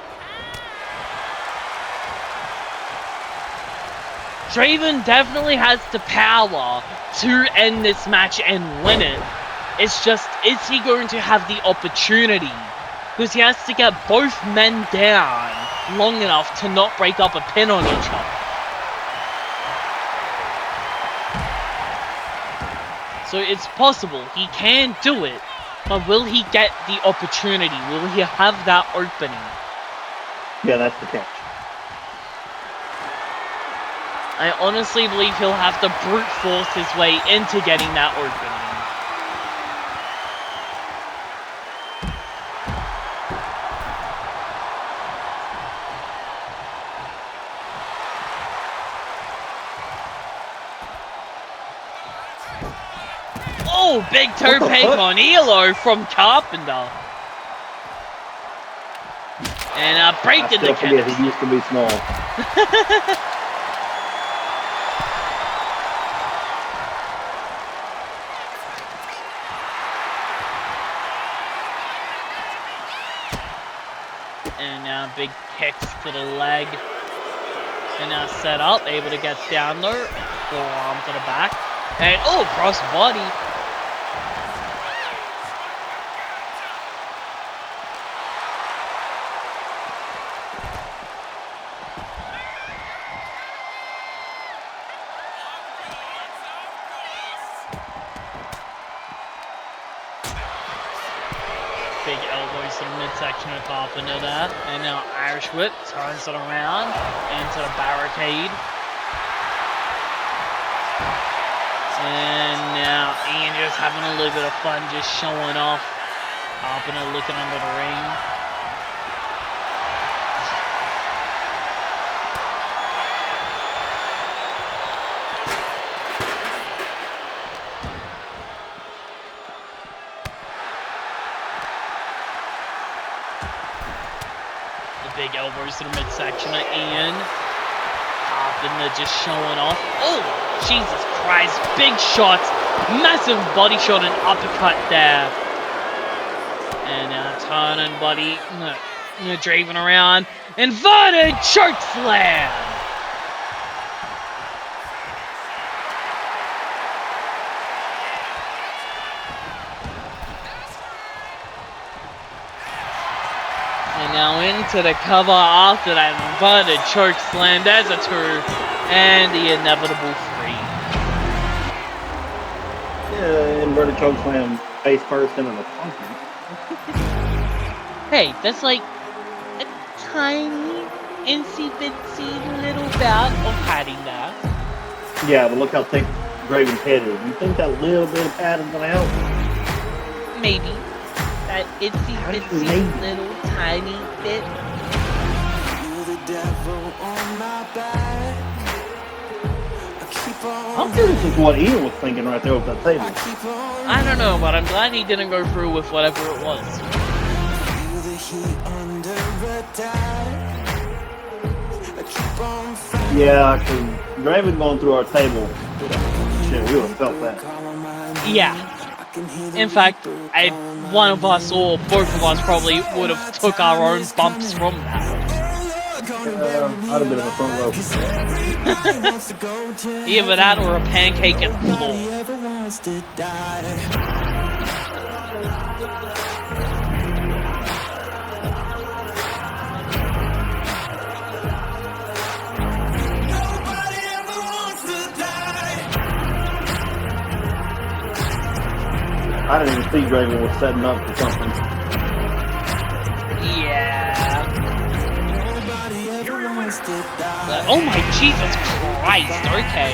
Draven definitely has the power to end this match and win it. It's just, is he going to have the opportunity? Because he has to get both men down long enough to not break up a pin on each other. So it's possible, he can do it, but will he get the opportunity? Will he have that opening? Yeah, that's the catch. I honestly believe he'll have to brute force his way into getting that opening. Oh, big toe peg on Elo from Carpenter. And breaking the forget he used to be small. And now big kicks to the leg. And now set up, able to get down there. Forearm to the back. And cross body. Big elbows to the midsection of Carpenter there. And now Irish whip, turns it around into the barricade. And now Ian just having a little bit of fun, just showing off. Carpenter looking under the ring. Big elbows to the midsection of Ian. Carpenter just showing off. Oh, Jesus Christ. Big shots. Massive body shot and uppercut there. And now turning body. Draven around. Inverted choke slam. And now into the cover after that inverted choke slam. There's a 2. And the inevitable 3. Yeah, inverted choke slam face first into the funky. Hey, that's like a tiny, insy bitsy little bout of hiding there. Yeah, but look how thick Draven's head is. You think that little bit of pad is gonna help? Maybe. That itsy bitsy Maybe. little tiny bit. You're the devil on my back. I keep on. I'm curious as what Ian was thinking right there with that table. I keep on. I don't know, but I'm glad he didn't go through with whatever it was. Feel the heat under attack. I keep on fighting. Yeah, because Draven going through our table, shit, we would have felt that. Yeah. In fact, one of us or both of us probably would have took our own bumps from that. I'd have been in the front row. Either that or a pancake at the floor. Ever wants to die. Nobody ever wants to die. I didn't even see Draven was setting up for something. Yeah. Nobody ever wants to die. Oh my Jesus Christ, okay.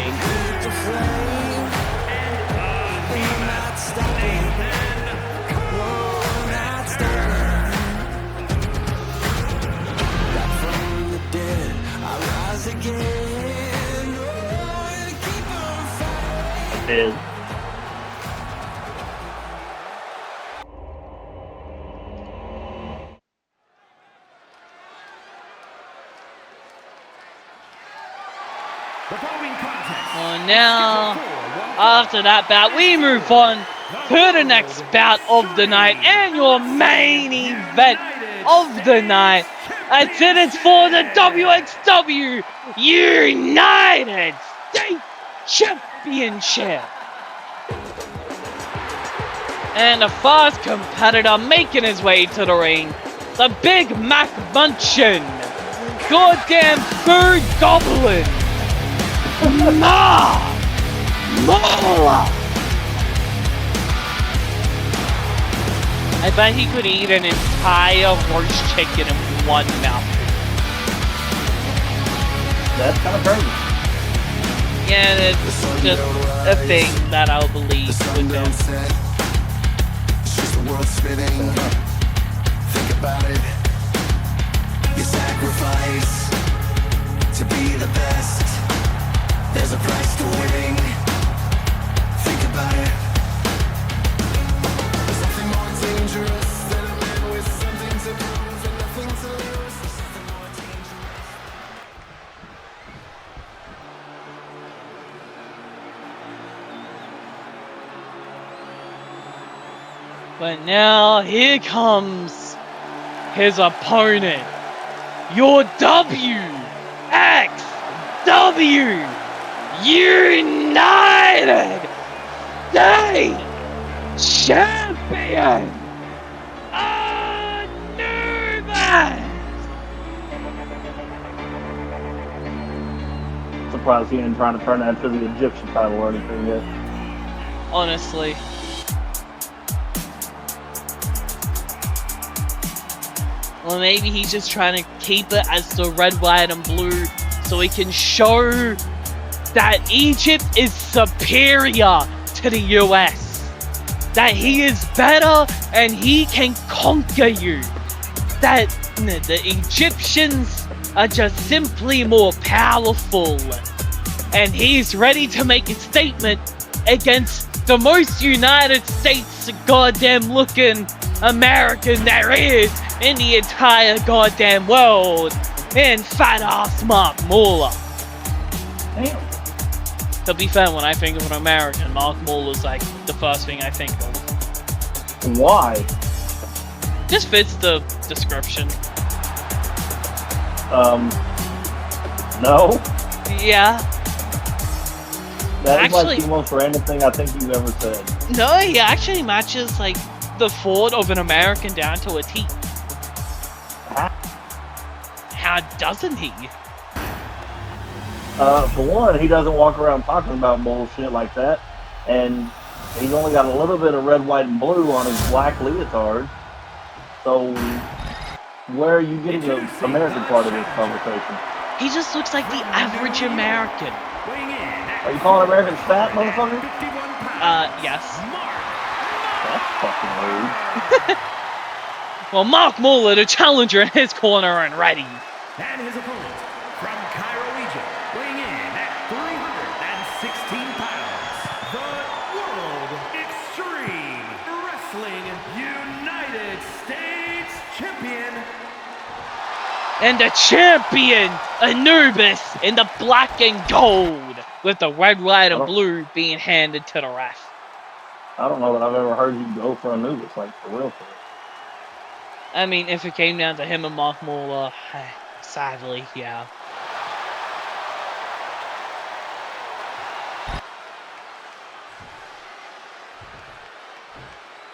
We're not stopping. We're not stopping. Back from the dead, I rise again. Oh, and keep on fighting. I did. Well, now, after that bout, we move on to the next bout of the night and your main event of the night. That's it, it's for the WXW United States Championship. And a fast competitor making his way to the ring, the Big Mac Munchin, goddamn food goblin, Mola! I bet he could eat an entire roast chicken in one mouthful. That's kind of crazy. Yeah, it's just a thing that I'll believe with him. It's just the world spinning. Think about it. You sacrifice to be the best. There's a price to winning. Think about it. There's nothing more dangerous than a man with something to prove and nothing to lose. There's nothing more dangerous. But now here comes his opponent, your WXW United States Champion, Anubis! Surprised he ain't trying to turn that into the Egyptian title or anything yet. Honestly. Or maybe he's just trying to keep it as the red, white, and blue so he can show that Egypt is superior to the US. That he is better and he can conquer you. That the Egyptians are just simply more powerful. And he's ready to make a statement against the most United States goddamn looking American there is in the entire goddamn world, and fat ass Mark Mauler. Damn. To be fair, when I think of an American, Mark Mauler's like the first thing I think of. Why? Just fits the description. No. Yeah. That is like Actually- the most random thing I think you've ever said. No, he actually matches like the Ford of an American down to a T. How doesn't he? For one, he doesn't walk around talking about bullshit like that, and he's only got a little bit of red, white, and blue on his black leotard. So, where are you getting the American part of this conversation? He just looks like the average American. Weighing in at Are you calling Americans fat, motherfucker? 51 pounds. Yes. Mark. That's fucking rude. Well, Mark Muller, the challenger in his corner, and ready. And his opponent from Cairo, Egypt, weighing in at 316 pounds, the World Extreme Wrestling United States Champion, And the champion, Anubis, in the black and gold, with the red, white, and blue being handed to the ref. I don't know that I've ever heard you go for Anubis, like, for real. I mean, if it came down to him and Mark Muller, sadly, yeah.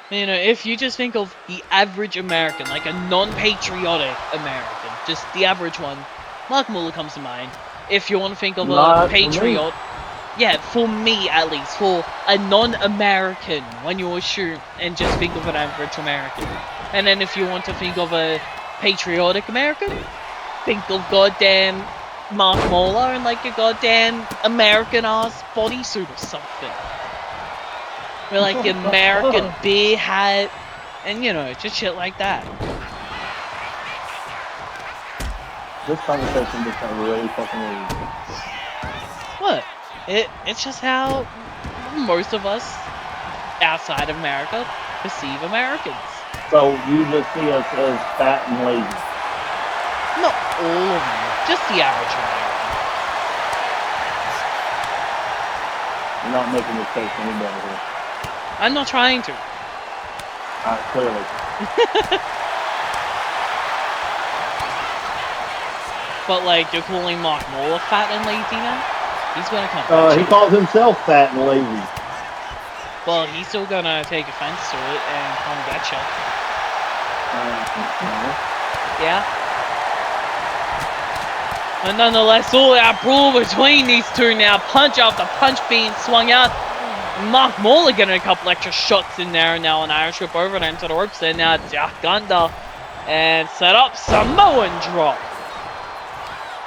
You know, if you just think of the average American, like a non-patriotic American, just the average one, Mark Muller comes to mind. If you want to think of Not a for me. patriot, yeah, for me at least, for a non-American, when you shoot and just think of an average American. And then if you want to think of a patriotic American, think of goddamn Mark Muller and like a goddamn American-ass bodysuit or something. With like the American beer hat, and you know, just shit like that. This conversation just got really fucking weird. What? It's just how most of us outside of America perceive Americans. So you just see us as fat and lazy. Not all of them, just the average American. You're not making this case any better here. I'm not trying to. Clearly. But like, you're calling Mark Muller fat and lazy now? He's gonna come. He calls himself fat and lazy. Well, he's still gonna take offense to it and come get you. Yeah. And nonetheless, all that brawl between these two now, punch after punch being swung out. Mark Muller getting a couple extra shots in there, and now an Irish whip over into the ropes, and now Jack Gunder, and set up Samoan drop.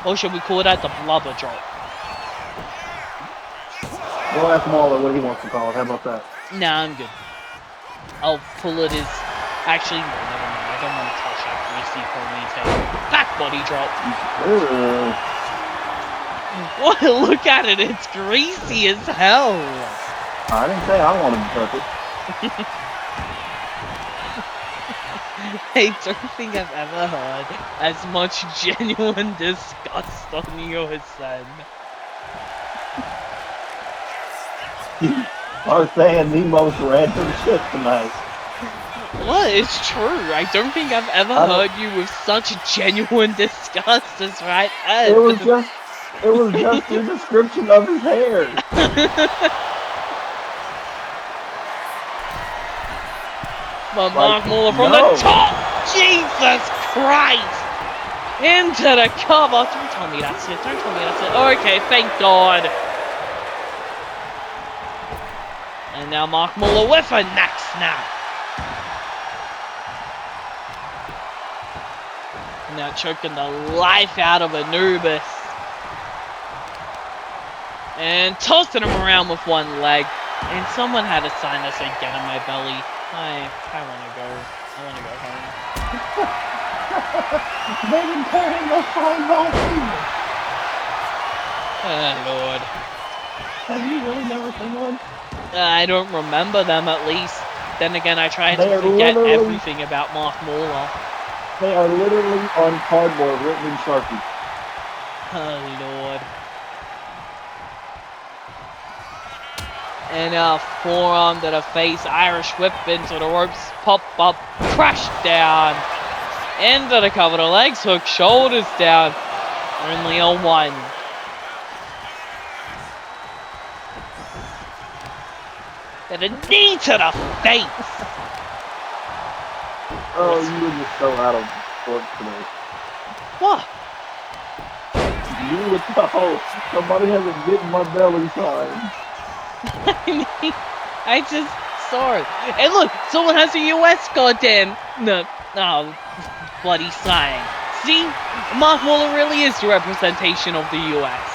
Or should we call that the blubber drop? We'll ask Mahler what he wants to call it. How about that? Nah, I'm good. I'll pull it as... Actually, no, never mind. I don't want to touch that greasy ponytail. Back body drop. What? Look at it. It's greasy as hell. I didn't say I wanted to touch it. I don't think I've ever heard as much genuine disgust on your son. I was saying the most random shit tonight. What? It's true. I don't think I've ever heard you with such genuine disgust as right then. It was just the description of his hair. But Mark Muller from the top! Jesus Christ! Into the cover! Don't tell me that's it. Don't tell me that's it. Okay, thank God. And now Mark Muller with a neck snap. Now choking the life out of Anubis. And tossing him around with one leg. And someone had a sign that said, "Get in my belly." I want to go. I want to go home. They didn't tear him the sign off either. Oh, Lord. Have you really never seen one? I don't remember them, at least. Then again, I try They to are forget literally- everything about Mark Muller. They are literally on cardboard written in Sharpie. Oh, Lord. And a forearm to the face, Irish whip into the ropes, pop up, crash down, into the cover, the legs hook, shoulders down, only a one. And a knee to the face. Oh, you were just so out of sorts today. What? You with the whole, somebody hasn't getting my belly sign. I mean, I just saw it. And look, someone has a US goddamn bloody sign See, Mark Waller really is the representation of the US.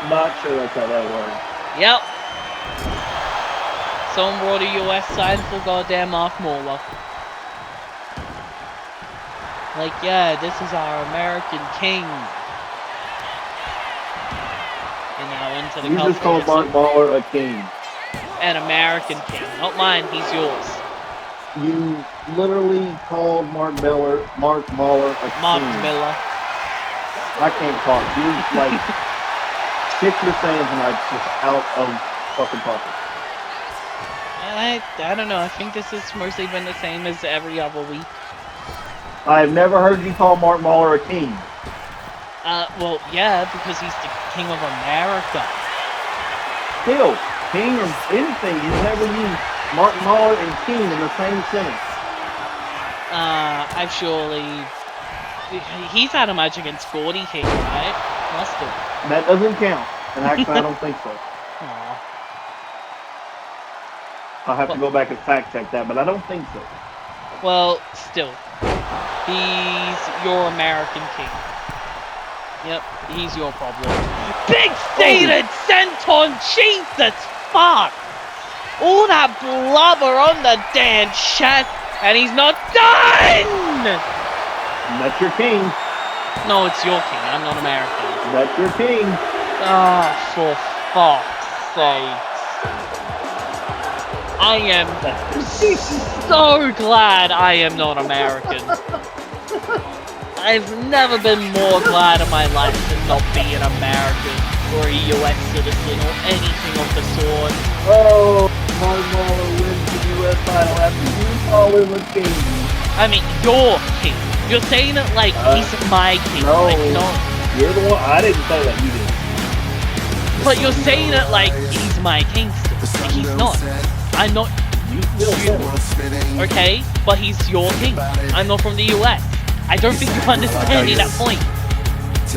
Not sure that's how that works. Yep. Someone brought a US sign for goddamn Mark Waller. Like, yeah, this is our American king. And now into the You just called Mark Mahler a king. An American king. Not mine, he's yours. You literally called Mark Mahler a Mark king. Miller. I can't talk. You're like shit you're saying tonight just out of fucking pocket. I don't know, I think this has mostly been the same as every other week. I've never heard you call Mark Mahler a king. Well, yeah, because he's the king of America. Still, king or anything, you never use Mark Mahler and king in the same sentence. I've surely... He's had a match against Gordy King, right? Must have. That doesn't count. And actually, I don't think so. Aw. I'll have to go back and fact check that, but I don't think so. Well, still. He's your American king. Yep, he's your problem. Big stated senton, Jesus fuck! All that blubber on the damn chest, and he's not done! That's your king. No, it's your king, I'm not American. That's your king. Ah, for fuck's sake. I am so glad I am not American. I've never been more glad in my life to not be an American or a US citizen or anything of the sort. Oh, Mark Mahler wins the U.S. title after you call him a king. I mean, your king. You're saying it like he's my king. No, Like, no. you're the one. I didn't say that. You did. But you're saying it like he's my king still. Like, he's not. I'm not. You still said it. Okay, but he's your king. I'm not from the US. I don't think you're understanding that point.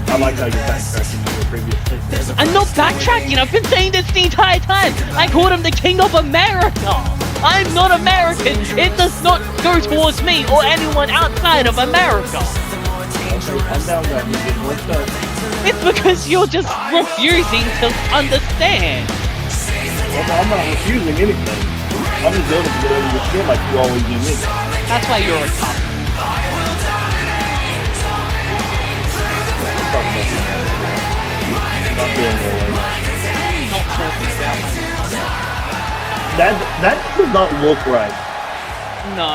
I like how you're backtracking on your previous statement. I'm not backtracking. I've been saying this the entire time. I called him the king of America. I'm not American. It does not go towards me or anyone outside of America. Okay, calm down, guys. You're getting worked up. It's because you're just refusing to understand. Well, I'm not refusing anything. I'm just going to get over your shit like you always do me. That's why you're a cop. Not feeling that way. Not talking about That does not look right. No.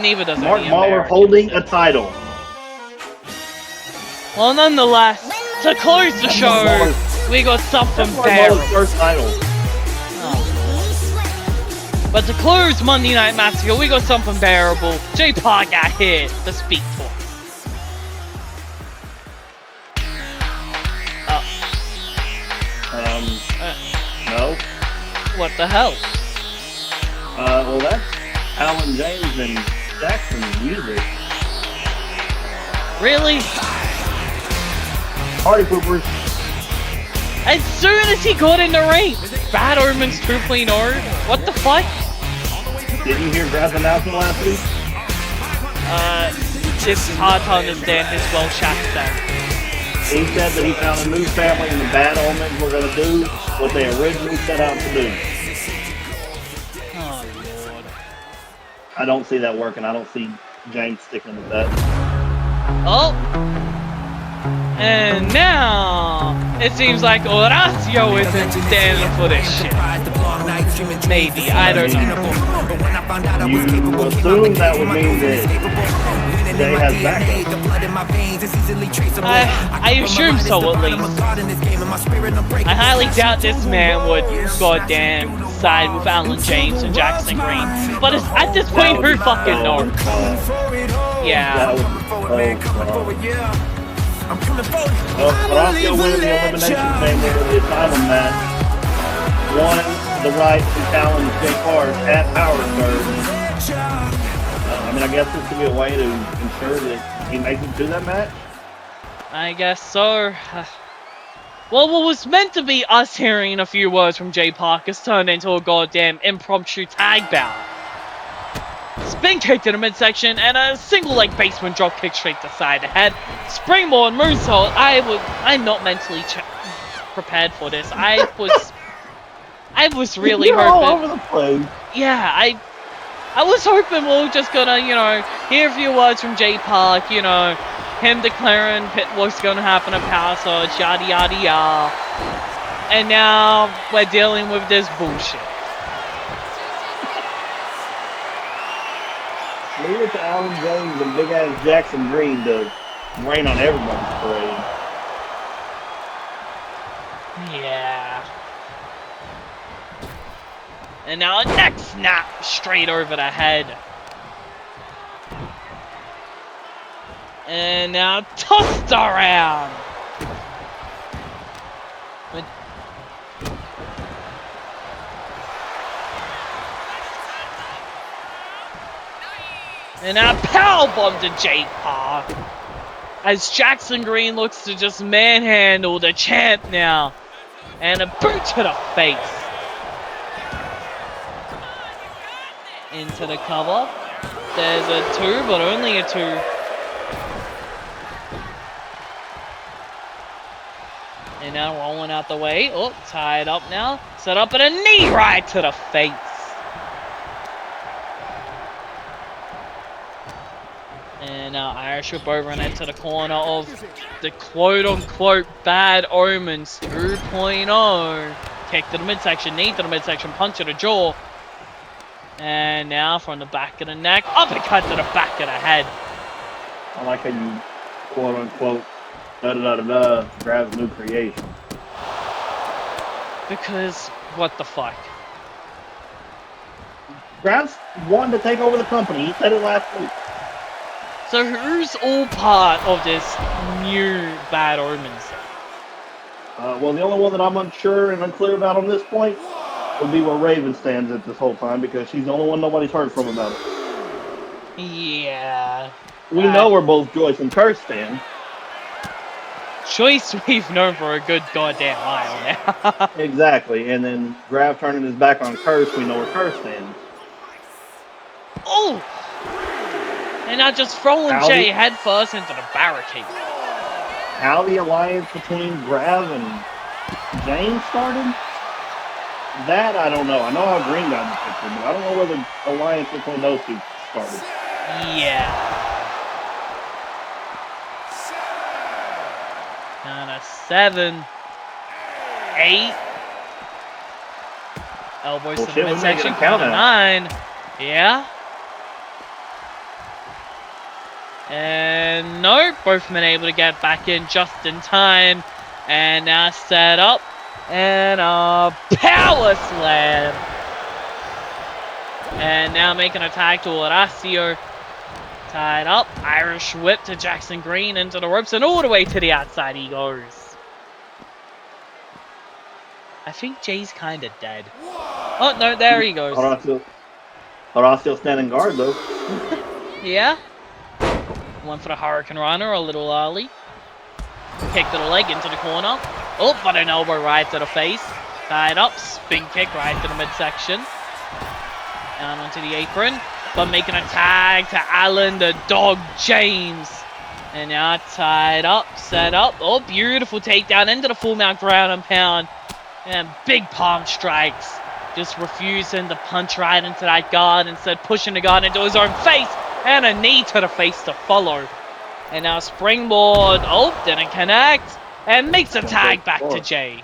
Neither does Mark any Mahler American holding a citizen. title. Well, nonetheless, to close the show, we got something That's Mark better. Mahler's first title. But to close Monday Night Massacre, we got something bearable. J Park got here to speak to us. No. What the hell? Well, that's Alan James and Jackson's music. Really? Party poopers. As soon as he got in the ring, Bad Omens 2.0. What the fuck? Didn't you hear Graz announcement last week? It's hard to understand his Welsh accent. He said that he found a new family and the Bad Omens were going to do what they originally set out to do. Oh, Lord. I don't see that working. I don't see James sticking with that. Oh! And now, it seems like Horacio isn't standing for this shit. Maybe, I don't know. You assume that would mean that Jay has backup. I assume so, at least. I highly doubt this man would goddamn side with Alan James and Jackson Green. But at this point, who fucking knows? Yeah. Well, Horacio wins the elimination chamber with the asylum match. Won the right to challenge Jay Hart at Power Surge. I mean, I guess this could be a way to ensure that he makes it to that match. I guess so. Well, what was meant to be us hearing a few words from Jay Park has turned into a goddamn impromptu tag bout. spin kick to the midsection, and a single leg basement drop kick straight to side of the head. Springboard moonsault. I'm not mentally prepared for this. I was really You're all hoping. over the place. Yeah, I was hoping we were just gonna, hear a few words from Jay Park, him declaring what's gonna happen at Power Surge, yada yada yada. And now we're dealing with this bullshit. Leave it to Alan James and big ass Jackson Green to rain on everybody's parade. Yeah. And now a neck snap straight over the head. And now tossed around. And now powerbomb to Jake Park. As Jackson Green looks to just manhandle the champ now. And a boot to the face. Into the cover. There's a 2, but only a 2. And now rolling out the way. Oh, tied up now. Set up and a knee right to the face. And now Irish whip over and into the corner of the quote-unquote Bad Omens 2.0. Kick to the midsection, knee to the midsection, punch to the jaw. And now from the back of the neck, uppercut to the back of the head. I like how you quote-unquote da-da-da-da-da grabs new creation. Because, what the fuck? Grabs wanted to take over the company. He said it last week. So who's all part of this new Bad Omens? Well, the only one that I'm unsure and unclear about on this point would be where Raven stands at this whole time, because she's the only one nobody's heard from about it. Yeah. We know where both Joyce and Curse stand. Choice we've known for a good goddamn while now. Exactly, and then Grav turning his back on Curse, we know where Curse stands. Oh! And now just throwing Jay headfirst into the barricade. How the alliance between Grav and James started? That I don't know. I know how Green got in the picture, but I don't know where the alliance between those two started. Yeah. And a 7, 8. Elbows to the midsection, count to 9. Yeah. And no, both men able to get back in just in time. And now set up. And a power slam. And now making a tag to Horacio. Tied up. Irish whip to Jackson Green into the ropes. And all the way to the outside he goes. I think Jay's kind of dead. Oh, no, there he goes. Horacio standing guard, though. Yeah. One for the Hurricane Runner, a little early. Kick to the leg into the corner. Oh, but an elbow right to the face. Tied up, spin kick right to the midsection. Down onto the apron. But making a tag to Alan the Dog James. And now tied up, set up. Oh, beautiful takedown into the full mount ground and pound. And big palm strikes. Just refusing to punch right into that guard. Instead pushing the guard into his own face. And a knee to the face to follow. And now springboard. Oh, didn't connect. And makes a tag back to Jay.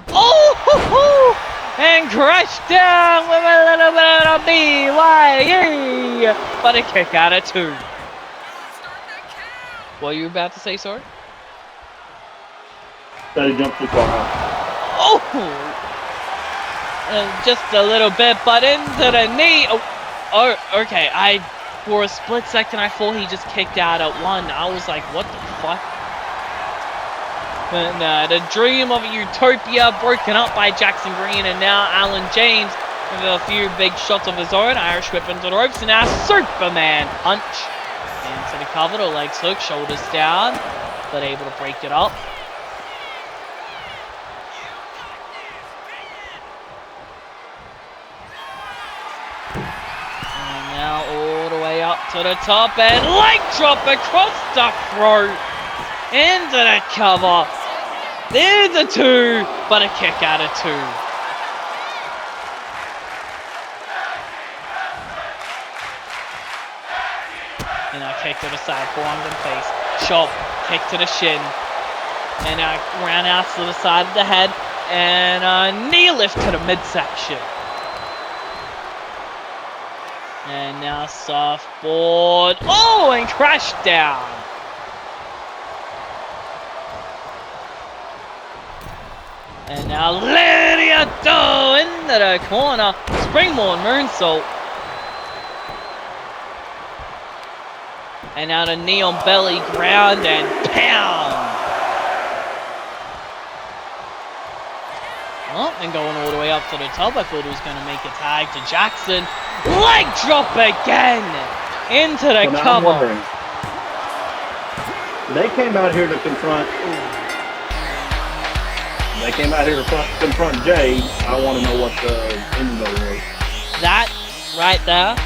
Oh! And crashed down with a little bit of BYE. But a kick out of 2. What are you about to say, sorry? That he jumped too far out. Oh! And just a little bit, but into the knee. Oh, okay. For a split second, I thought he just kicked out at 1. I was like, what the fuck? But the dream of a utopia broken up by Jackson Green, and now Alan James with a few big shots of his own. Irish whip into the ropes, and now Superman punch into the cover. The legs hook, shoulders down, but able to break it up. up to the top and leg drop across the throat into the cover. There's a 2, but a kick out of 2. And a kick to the side, forearm to the face. Chop, kick to the shin. And a roundhouse to the side of the head. And a knee lift to the midsection. And now softboard. Oh, and crash down. And now Lydia Do into the corner. Springboard moonsault. And now the knee on belly, ground and pound. Oh, and going all the way up to the top. I thought he was going to make a tag to Jackson. Leg drop again into the Now I'm cover. wondering, they came out here to confront. They came out here to confront Jay. I want to know what the end goal was. That right there.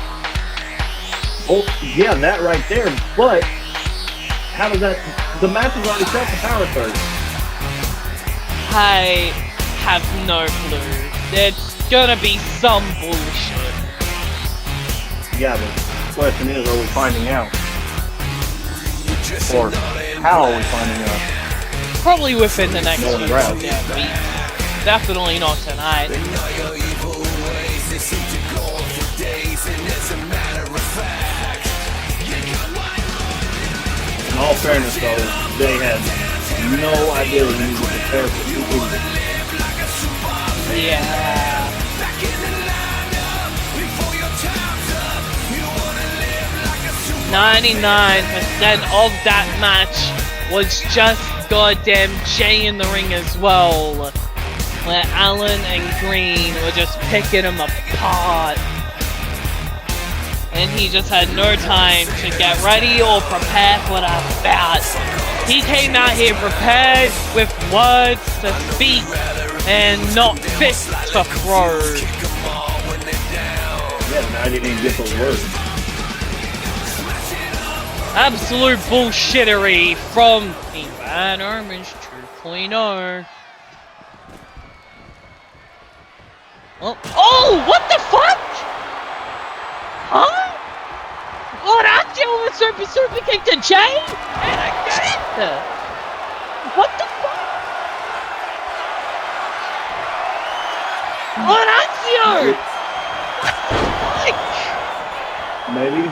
Oh, yeah, that right there. But how does that? The match is already set for Power Surge. I have no clue. It's gonna be some bullshit. Yeah, the question is, are we finding out? Or how are we finding out? Probably within the next No few one grabs. weeks. Definitely not tonight. In all fairness, though, they had no idea we needed to prepare for 2 weeks. Yeah. 99% of that match was just goddamn Jay in the ring as well, where Allen and Green were just picking him apart. And he just had no time to get ready or prepare for that bout. He came out here prepared with words to speak and not fists to throw. Yeah, now I didn't even get those words. Absolute bullshittery from the Bad Omens 2.0. Oh, what the fuck? Huh? Oh, that's the over super kick to Jay? And again! What the fuck? Horacio! What the fuck? Maybe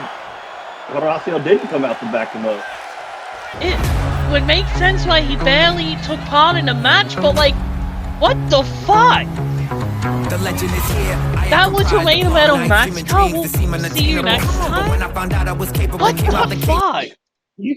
Horacio didn't come out to back him up. It would make sense why he barely took part in the match, but like, what the fuck? The legend is here. That was your main event of match? We'll see you next time. When I found out I was capable, What came out the the fuck? You